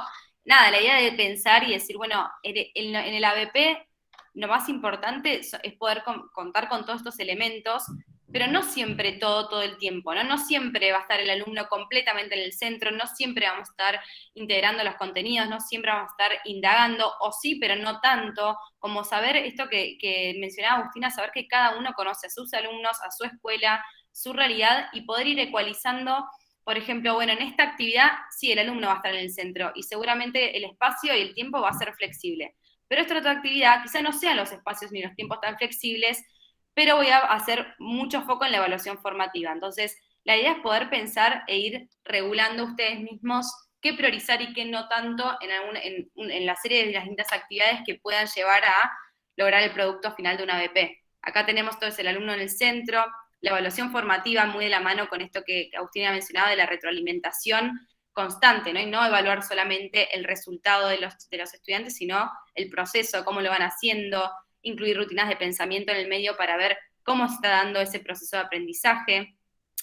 Nada, la idea de pensar y decir, bueno, en el ABP lo más importante es poder contar con todos estos elementos pero no siempre todo el tiempo, ¿no? No siempre va a estar el alumno completamente en el centro, no siempre vamos a estar integrando los contenidos, no siempre vamos a estar indagando, o sí, pero no tanto, como saber esto que mencionaba Agustina, saber que cada uno conoce a sus alumnos, a su escuela, su realidad, y poder ir ecualizando. Por ejemplo, bueno, en esta actividad sí, el alumno va a estar en el centro y seguramente el espacio y el tiempo va a ser flexible. Pero esta otra actividad quizá no sean los espacios ni los tiempos tan flexibles, pero voy a hacer mucho foco en la evaluación formativa. Entonces, la idea es poder pensar e ir regulando ustedes mismos qué priorizar y qué no tanto en la serie de las distintas actividades que puedan llevar a lograr el producto final de una ABP. Acá tenemos entonces el alumno en el centro, la evaluación formativa muy de la mano con esto que Agustina ha mencionado de la retroalimentación constante, ¿no? Y no evaluar solamente el resultado de los estudiantes, sino el proceso, cómo lo van haciendo, incluir rutinas de pensamiento en el medio para ver cómo se está dando ese proceso de aprendizaje,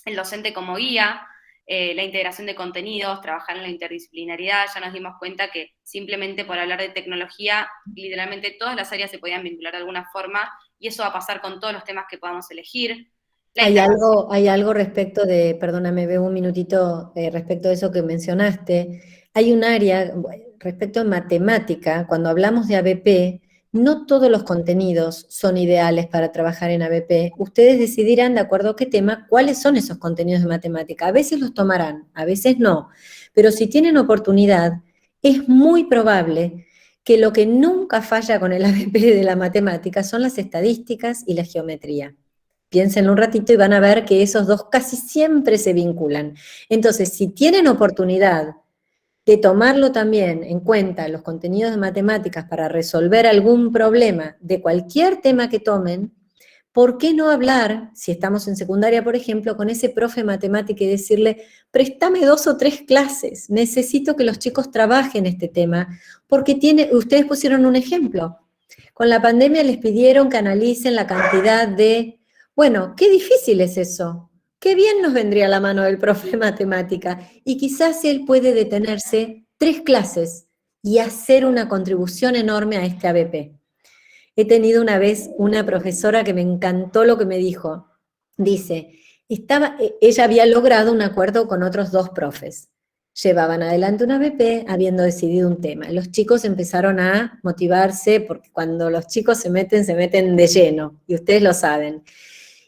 el docente como guía, la integración de contenidos, trabajar en la interdisciplinariedad. Ya nos dimos cuenta que simplemente por hablar de tecnología, literalmente todas las áreas se podían vincular de alguna forma, y eso va a pasar con todos los temas que podamos elegir. Hay algo respecto de, perdóname, veo un minutito respecto de eso que mencionaste. Hay un área, respecto a matemática, cuando hablamos de ABP, no todos los contenidos son ideales para trabajar en ABP. Ustedes decidirán, de acuerdo a qué tema, cuáles son esos contenidos de matemática. A veces los tomarán, a veces no. Pero si tienen oportunidad, es muy probable que lo que nunca falla con el ABP de la matemática son las estadísticas y la geometría. Piénsenlo un ratito y van a ver que esos dos casi siempre se vinculan. Entonces, si tienen oportunidad de tomarlo también en cuenta los contenidos de matemáticas para resolver algún problema de cualquier tema que tomen, ¿por qué no hablar, si estamos en secundaria, por ejemplo, con ese profe de matemática y decirle, préstame 2 o 3 clases, necesito que los chicos trabajen este tema, porque ustedes pusieron un ejemplo. Con la pandemia les pidieron que analicen la cantidad de. Bueno, qué difícil es eso. Qué bien nos vendría la mano del profe de matemática. Y quizás él puede detenerse 3 clases y hacer una contribución enorme a este ABP. He tenido una vez una profesora que me encantó lo que me dijo. Dice, ella había logrado un acuerdo con otros 2 profes. Llevaban adelante una ABP habiendo decidido un tema. Los chicos empezaron a motivarse porque cuando los chicos se meten de lleno, y ustedes lo saben.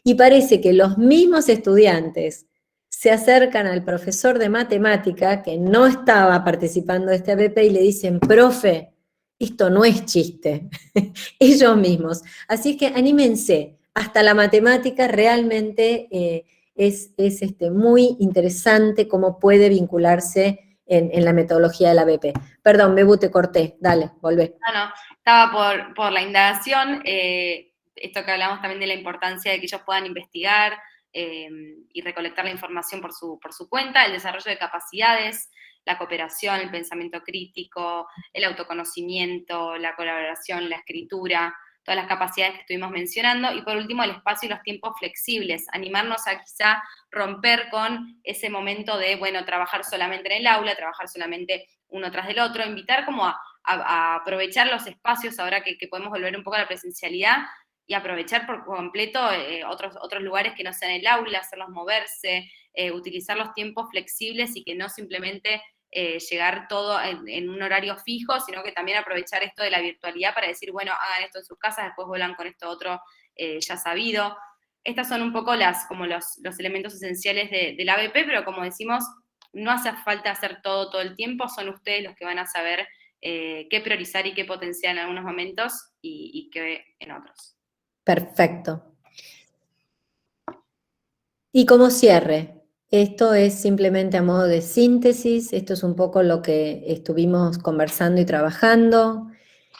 Y parece que los mismos estudiantes se acercan al profesor de matemática que no estaba participando de este ABP y le dicen, profe, esto no es chiste, ellos mismos. Así que anímense, hasta la matemática realmente es muy interesante cómo puede vincularse en la metodología del ABP. Perdón, Bebu, te corté, dale, volvé. No, estaba por la indagación, esto que hablamos también de la importancia de que ellos puedan investigar y recolectar la información por su cuenta, el desarrollo de capacidades, la cooperación, el pensamiento crítico, el autoconocimiento, la colaboración, la escritura, todas las capacidades que estuvimos mencionando, y por último el espacio y los tiempos flexibles, animarnos a quizá romper con ese momento de, bueno, trabajar solamente en el aula, trabajar solamente uno tras del otro, invitar como a aprovechar los espacios ahora que podemos volver un poco a la presencialidad y aprovechar por completo otros lugares que no sean el aula, hacerlos moverse, utilizar los tiempos flexibles y que no simplemente llegar todo en un horario fijo, sino que también aprovechar esto de la virtualidad para decir, bueno, hagan esto en sus casas, después vuelan con esto otro ya sabido. Estas son un poco los elementos esenciales del ABP, pero como decimos, no hace falta hacer todo el tiempo, son ustedes los que van a saber qué priorizar y qué potenciar en algunos momentos y qué en otros. Perfecto. Y como cierre, esto es simplemente a modo de síntesis, esto es un poco lo que estuvimos conversando y trabajando.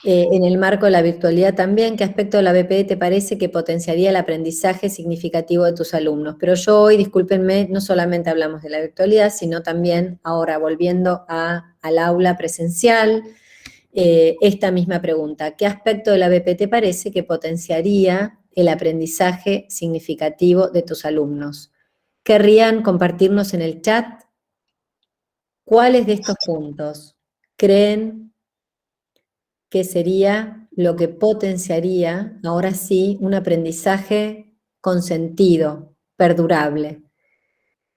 En el marco de la virtualidad también, ¿qué aspecto de la ABP te parece que potenciaría el aprendizaje significativo de tus alumnos? Pero yo hoy, discúlpenme, no solamente hablamos de la virtualidad, sino también ahora volviendo al aula presencial, esta misma pregunta. ¿Qué aspecto de la ABP te parece que potenciaría el aprendizaje significativo de tus alumnos? ¿Querrían compartirnos en el chat cuáles de estos puntos creen que sería lo que potenciaría, ahora sí, un aprendizaje con sentido, perdurable.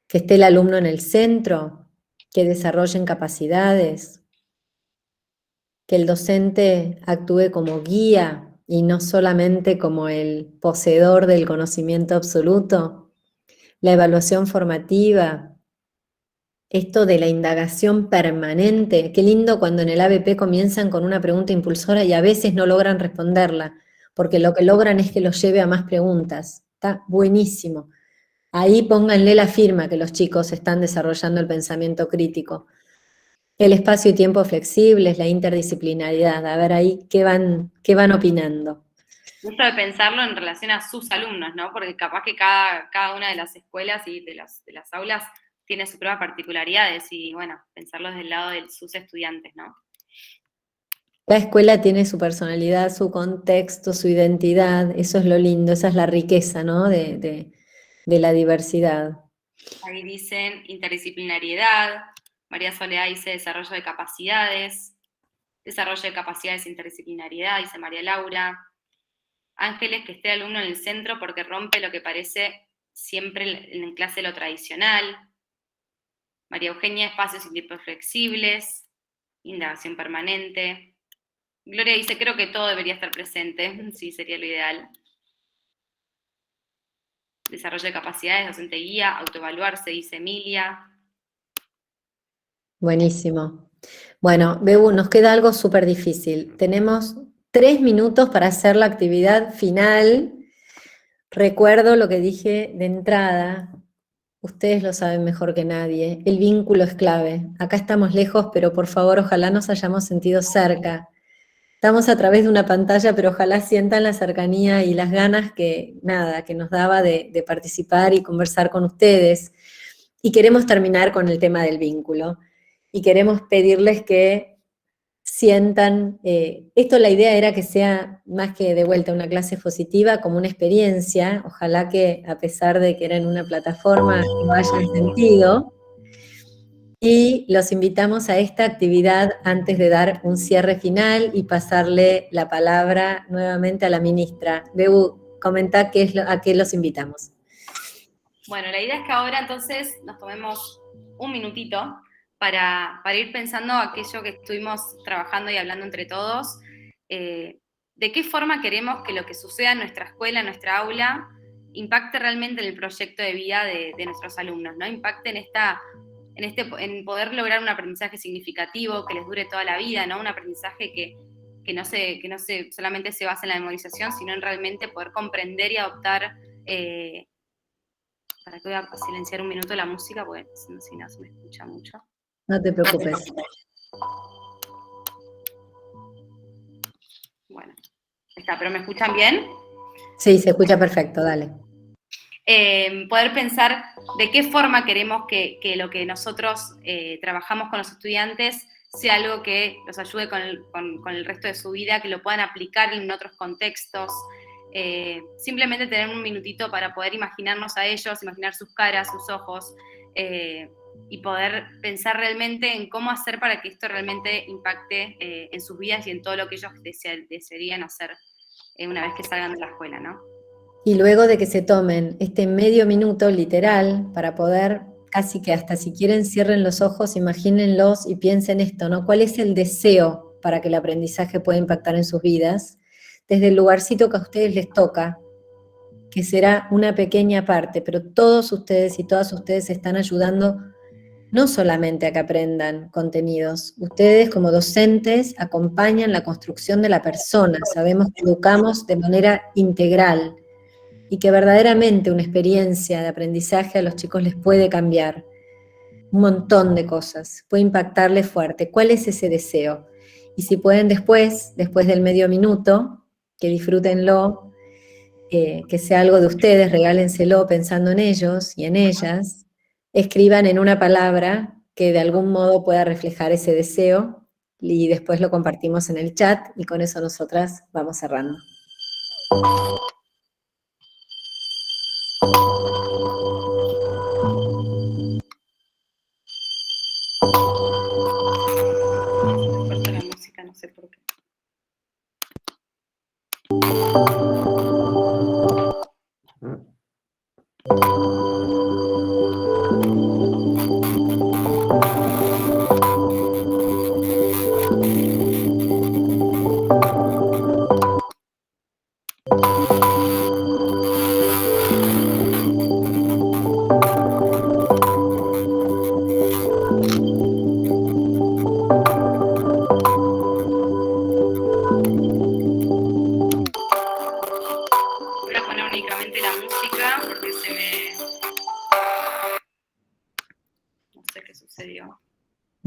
Que esté el alumno en el centro, que desarrollen capacidades, que el docente actúe como guía y no solamente como el poseedor del conocimiento absoluto, la evaluación formativa, esto de la indagación permanente. Qué lindo cuando en el ABP comienzan con una pregunta impulsora y a veces no logran responderla, porque lo que logran es que los lleve a más preguntas. Está buenísimo. Ahí pónganle la firma que los chicos están desarrollando el pensamiento crítico. El espacio y tiempo flexibles, la interdisciplinariedad. A ver ahí qué van opinando. Esto de pensarlo en relación a sus alumnos, ¿no? Porque capaz que cada una de las escuelas y de las aulas tiene sus propias particularidades y, bueno, pensarlo desde el lado de sus estudiantes, ¿no? Cada escuela tiene su personalidad, su contexto, su identidad. Eso es lo lindo, esa es la riqueza, ¿no? de la diversidad. Ahí dicen interdisciplinariedad. María Soledad dice desarrollo de capacidades. Desarrollo de capacidades e interdisciplinariedad, dice María Laura. Ángeles, que esté el alumno en el centro porque rompe lo que parece siempre en clase lo tradicional. María Eugenia, espacios y tiempos flexibles. Indagación permanente. Gloria dice, creo que todo debería estar presente. Sí, sería lo ideal. Desarrollo de capacidades, docente guía, autoevaluarse, dice Emilia. Buenísimo. Bueno, Bebu, nos queda algo súper difícil. Tenemos 3 minutos para hacer la actividad final. Recuerdo lo que dije de entrada. Ustedes lo saben mejor que nadie. El vínculo es clave. Acá estamos lejos, pero por favor, ojalá nos hayamos sentido cerca. Estamos a través de una pantalla, pero ojalá sientan la cercanía y las ganas que nos daba de participar y conversar con ustedes. Y queremos terminar con el tema del vínculo. Y queremos pedirles que sientan, esto la idea era que sea más que de vuelta una clase expositiva, como una experiencia, ojalá que a pesar de que era en una plataforma lo hayan sentido, y los invitamos a esta actividad antes de dar un cierre final y pasarle la palabra nuevamente a la ministra. Bebu, comentá a qué los invitamos. Bueno, la idea es que ahora entonces nos tomemos un minutito para ir pensando aquello que estuvimos trabajando y hablando entre todos, de qué forma queremos que lo que suceda en nuestra escuela, en nuestra aula, impacte realmente en el proyecto de vida de nuestros alumnos, ¿no? Impacte en poder lograr un aprendizaje significativo, que les dure toda la vida, ¿no? Un aprendizaje que no solamente se basa en la memorización, sino en realmente poder comprender y adoptar. Para que voy a silenciar un minuto la música, porque si no se me escucha mucho. No te preocupes. Bueno, está, pero ¿me escuchan bien? Sí, se escucha perfecto, dale. Poder pensar de qué forma queremos que lo que nosotros trabajamos con los estudiantes sea algo que los ayude con el resto de su vida, que lo puedan aplicar en otros contextos. Simplemente tener un minutito para poder imaginarnos a ellos, imaginar sus caras, sus ojos, y poder pensar realmente en cómo hacer para que esto realmente impacte en sus vidas y en todo lo que ellos desearían hacer una vez que salgan de la escuela, ¿no? Y luego de que se tomen este medio minuto literal para poder, casi que hasta si quieren cierren los ojos, imagínenlos y piensen esto, ¿no? ¿Cuál es el deseo para que el aprendizaje pueda impactar en sus vidas? Desde el lugarcito que a ustedes les toca, que será una pequeña parte, pero todos ustedes y todas ustedes están ayudando no solamente a que aprendan contenidos, ustedes como docentes acompañan la construcción de la persona, sabemos que educamos de manera integral y que verdaderamente una experiencia de aprendizaje a los chicos les puede cambiar un montón de cosas, puede impactarles fuerte. ¿Cuál es ese deseo? Y si pueden después del medio minuto, que disfrútenlo, que sea algo de ustedes, regálenselo pensando en ellos y en ellas, escriban en una palabra que de algún modo pueda reflejar ese deseo y después lo compartimos en el chat y con eso nosotras vamos cerrando. Corto la música, no sé por qué.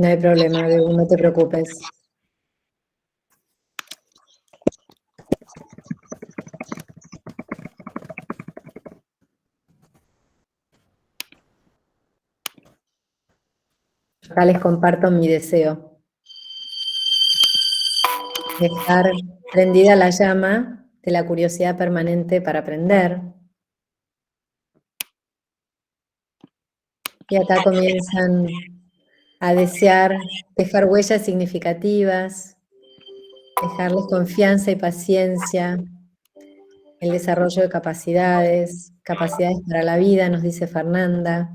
No hay problema, Beu, no te preocupes. Acá les comparto mi deseo. Dejar prendida la llama de la curiosidad permanente para aprender. Y acá comienzan a desear dejar huellas significativas, dejarles confianza y paciencia, el desarrollo de capacidades, capacidades para la vida, nos dice Fernanda.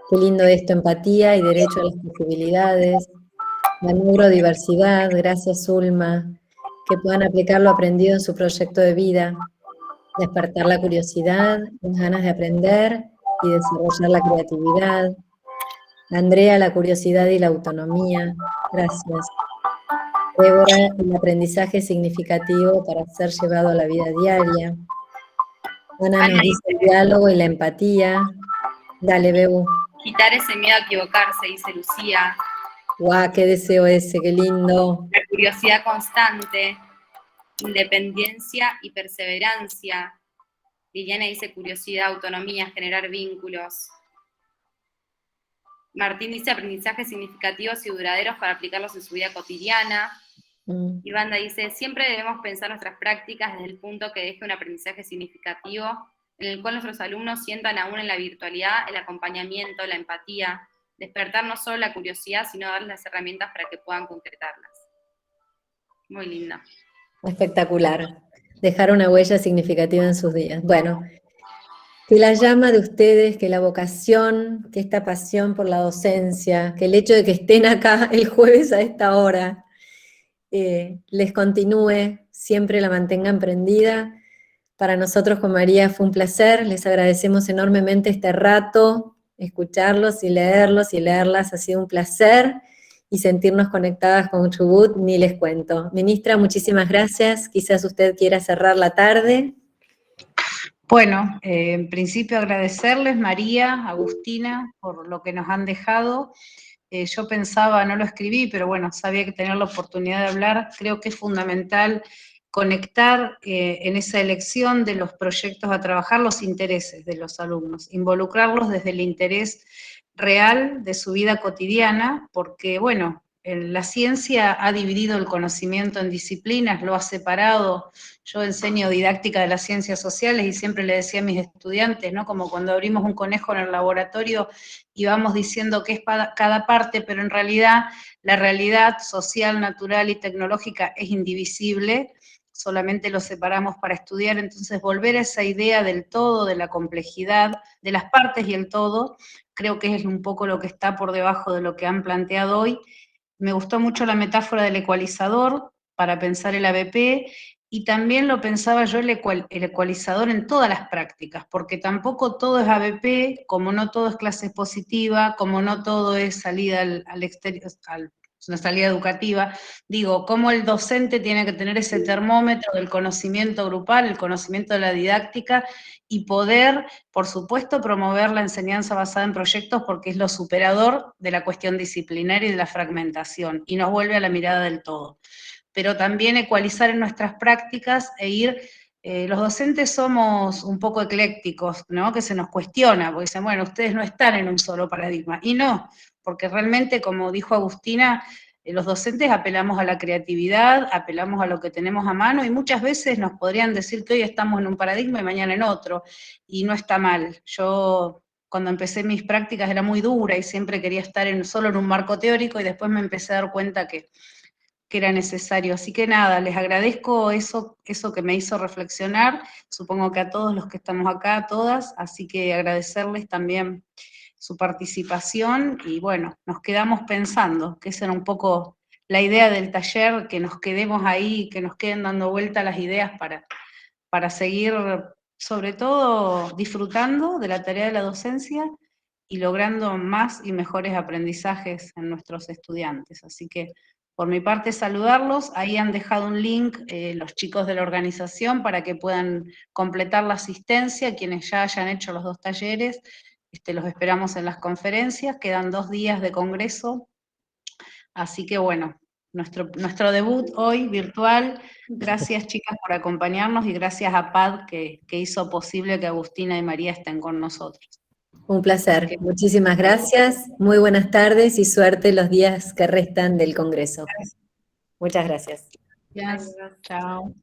Qué lindo esto, empatía y derecho a las posibilidades. La neurodiversidad, gracias Zulma, que puedan aplicar lo aprendido en su proyecto de vida, despertar la curiosidad, las ganas de aprender y desarrollar la creatividad. Andrea, la curiosidad y la autonomía, gracias. Débora, el aprendizaje significativo para ser llevado a la vida diaria. Ana nos dice el diálogo y la empatía. Dale, Bebu. Quitar ese miedo a equivocarse, dice Lucía. ¡Guau, qué deseo ese, qué lindo! La curiosidad constante, independencia y perseverancia. Liliana dice curiosidad, autonomía, generar vínculos. Martín dice aprendizajes significativos y duraderos para aplicarlos en su vida cotidiana. Y Wanda dice, siempre debemos pensar nuestras prácticas desde el punto que deje un aprendizaje significativo, en el cual nuestros alumnos sientan aún en la virtualidad el acompañamiento, la empatía, despertar no solo la curiosidad, sino darles las herramientas para que puedan concretarlas. Muy linda. Espectacular. Dejar una huella significativa en sus días. Bueno, que la llama de ustedes, que la vocación, que esta pasión por la docencia, que el hecho de que estén acá el jueves a esta hora, les continúe, siempre la mantengan prendida. Para nosotros con María fue un placer, les agradecemos enormemente este rato, escucharlos y leerlas, ha sido un placer, y sentirnos conectadas con Chubut, ni les cuento. Ministra, muchísimas gracias, quizás usted quiera cerrar la tarde. Bueno, en principio agradecerles, María, Agustina, por lo que nos han dejado. Yo pensaba, no lo escribí, pero bueno, sabía que tener la oportunidad de hablar. Creo que es fundamental conectar en esa elección de los proyectos a trabajar los intereses de los alumnos, involucrarlos desde el interés real de su vida cotidiana, porque bueno, la ciencia ha dividido el conocimiento en disciplinas, lo ha separado. Yo enseño didáctica de las ciencias sociales y siempre le decía a mis estudiantes, ¿no? Como cuando abrimos un conejo en el laboratorio y vamos diciendo qué es cada parte, pero en realidad la realidad social, natural y tecnológica es indivisible, solamente lo separamos para estudiar. Entonces volver a esa idea del todo, de la complejidad, de las partes y el todo, creo que es un poco lo que está por debajo de lo que han planteado hoy. Me gustó mucho la metáfora del ecualizador para pensar el ABP, y también lo pensaba yo el ecualizador en todas las prácticas, porque tampoco todo es ABP, como no todo es clase expositiva, como no todo es salida al exterior, una salida educativa. Digo, cómo el docente tiene que tener ese termómetro del conocimiento grupal, el conocimiento de la didáctica, y poder, por supuesto, promover la enseñanza basada en proyectos, porque es lo superador de la cuestión disciplinaria y de la fragmentación, y nos vuelve a la mirada del todo. Pero también ecualizar en nuestras prácticas e ir, los docentes somos un poco eclécticos, ¿no? Que se nos cuestiona, porque dicen, bueno, ustedes no están en un solo paradigma, y no, porque realmente, como dijo Agustina, los docentes apelamos a la creatividad, apelamos a lo que tenemos a mano, y muchas veces nos podrían decir que hoy estamos en un paradigma y mañana en otro, y no está mal. Yo, cuando empecé mis prácticas, era muy dura y siempre quería estar solo en un marco teórico, y después me empecé a dar cuenta que era necesario. Así que nada, les agradezco eso que me hizo reflexionar, supongo que a todos los que estamos acá, a todas, así que agradecerles también su participación, y bueno, nos quedamos pensando, que esa era un poco la idea del taller, que nos quedemos ahí, que nos queden dando vuelta las ideas para seguir, sobre todo, disfrutando de la tarea de la docencia y logrando más y mejores aprendizajes en nuestros estudiantes. Así que, por mi parte, saludarlos. Ahí han dejado un link los chicos de la organización para que puedan completar la asistencia, quienes ya hayan hecho los 2 talleres. Los esperamos en las conferencias, quedan 2 días de congreso, Así que bueno, nuestro debut hoy virtual. Gracias chicas por acompañarnos y gracias a PAD que hizo posible que Agustina y María estén con nosotros. Un placer, muchísimas gracias, muy buenas tardes y suerte los días que restan del Congreso. Muchas gracias. Gracias. Chao.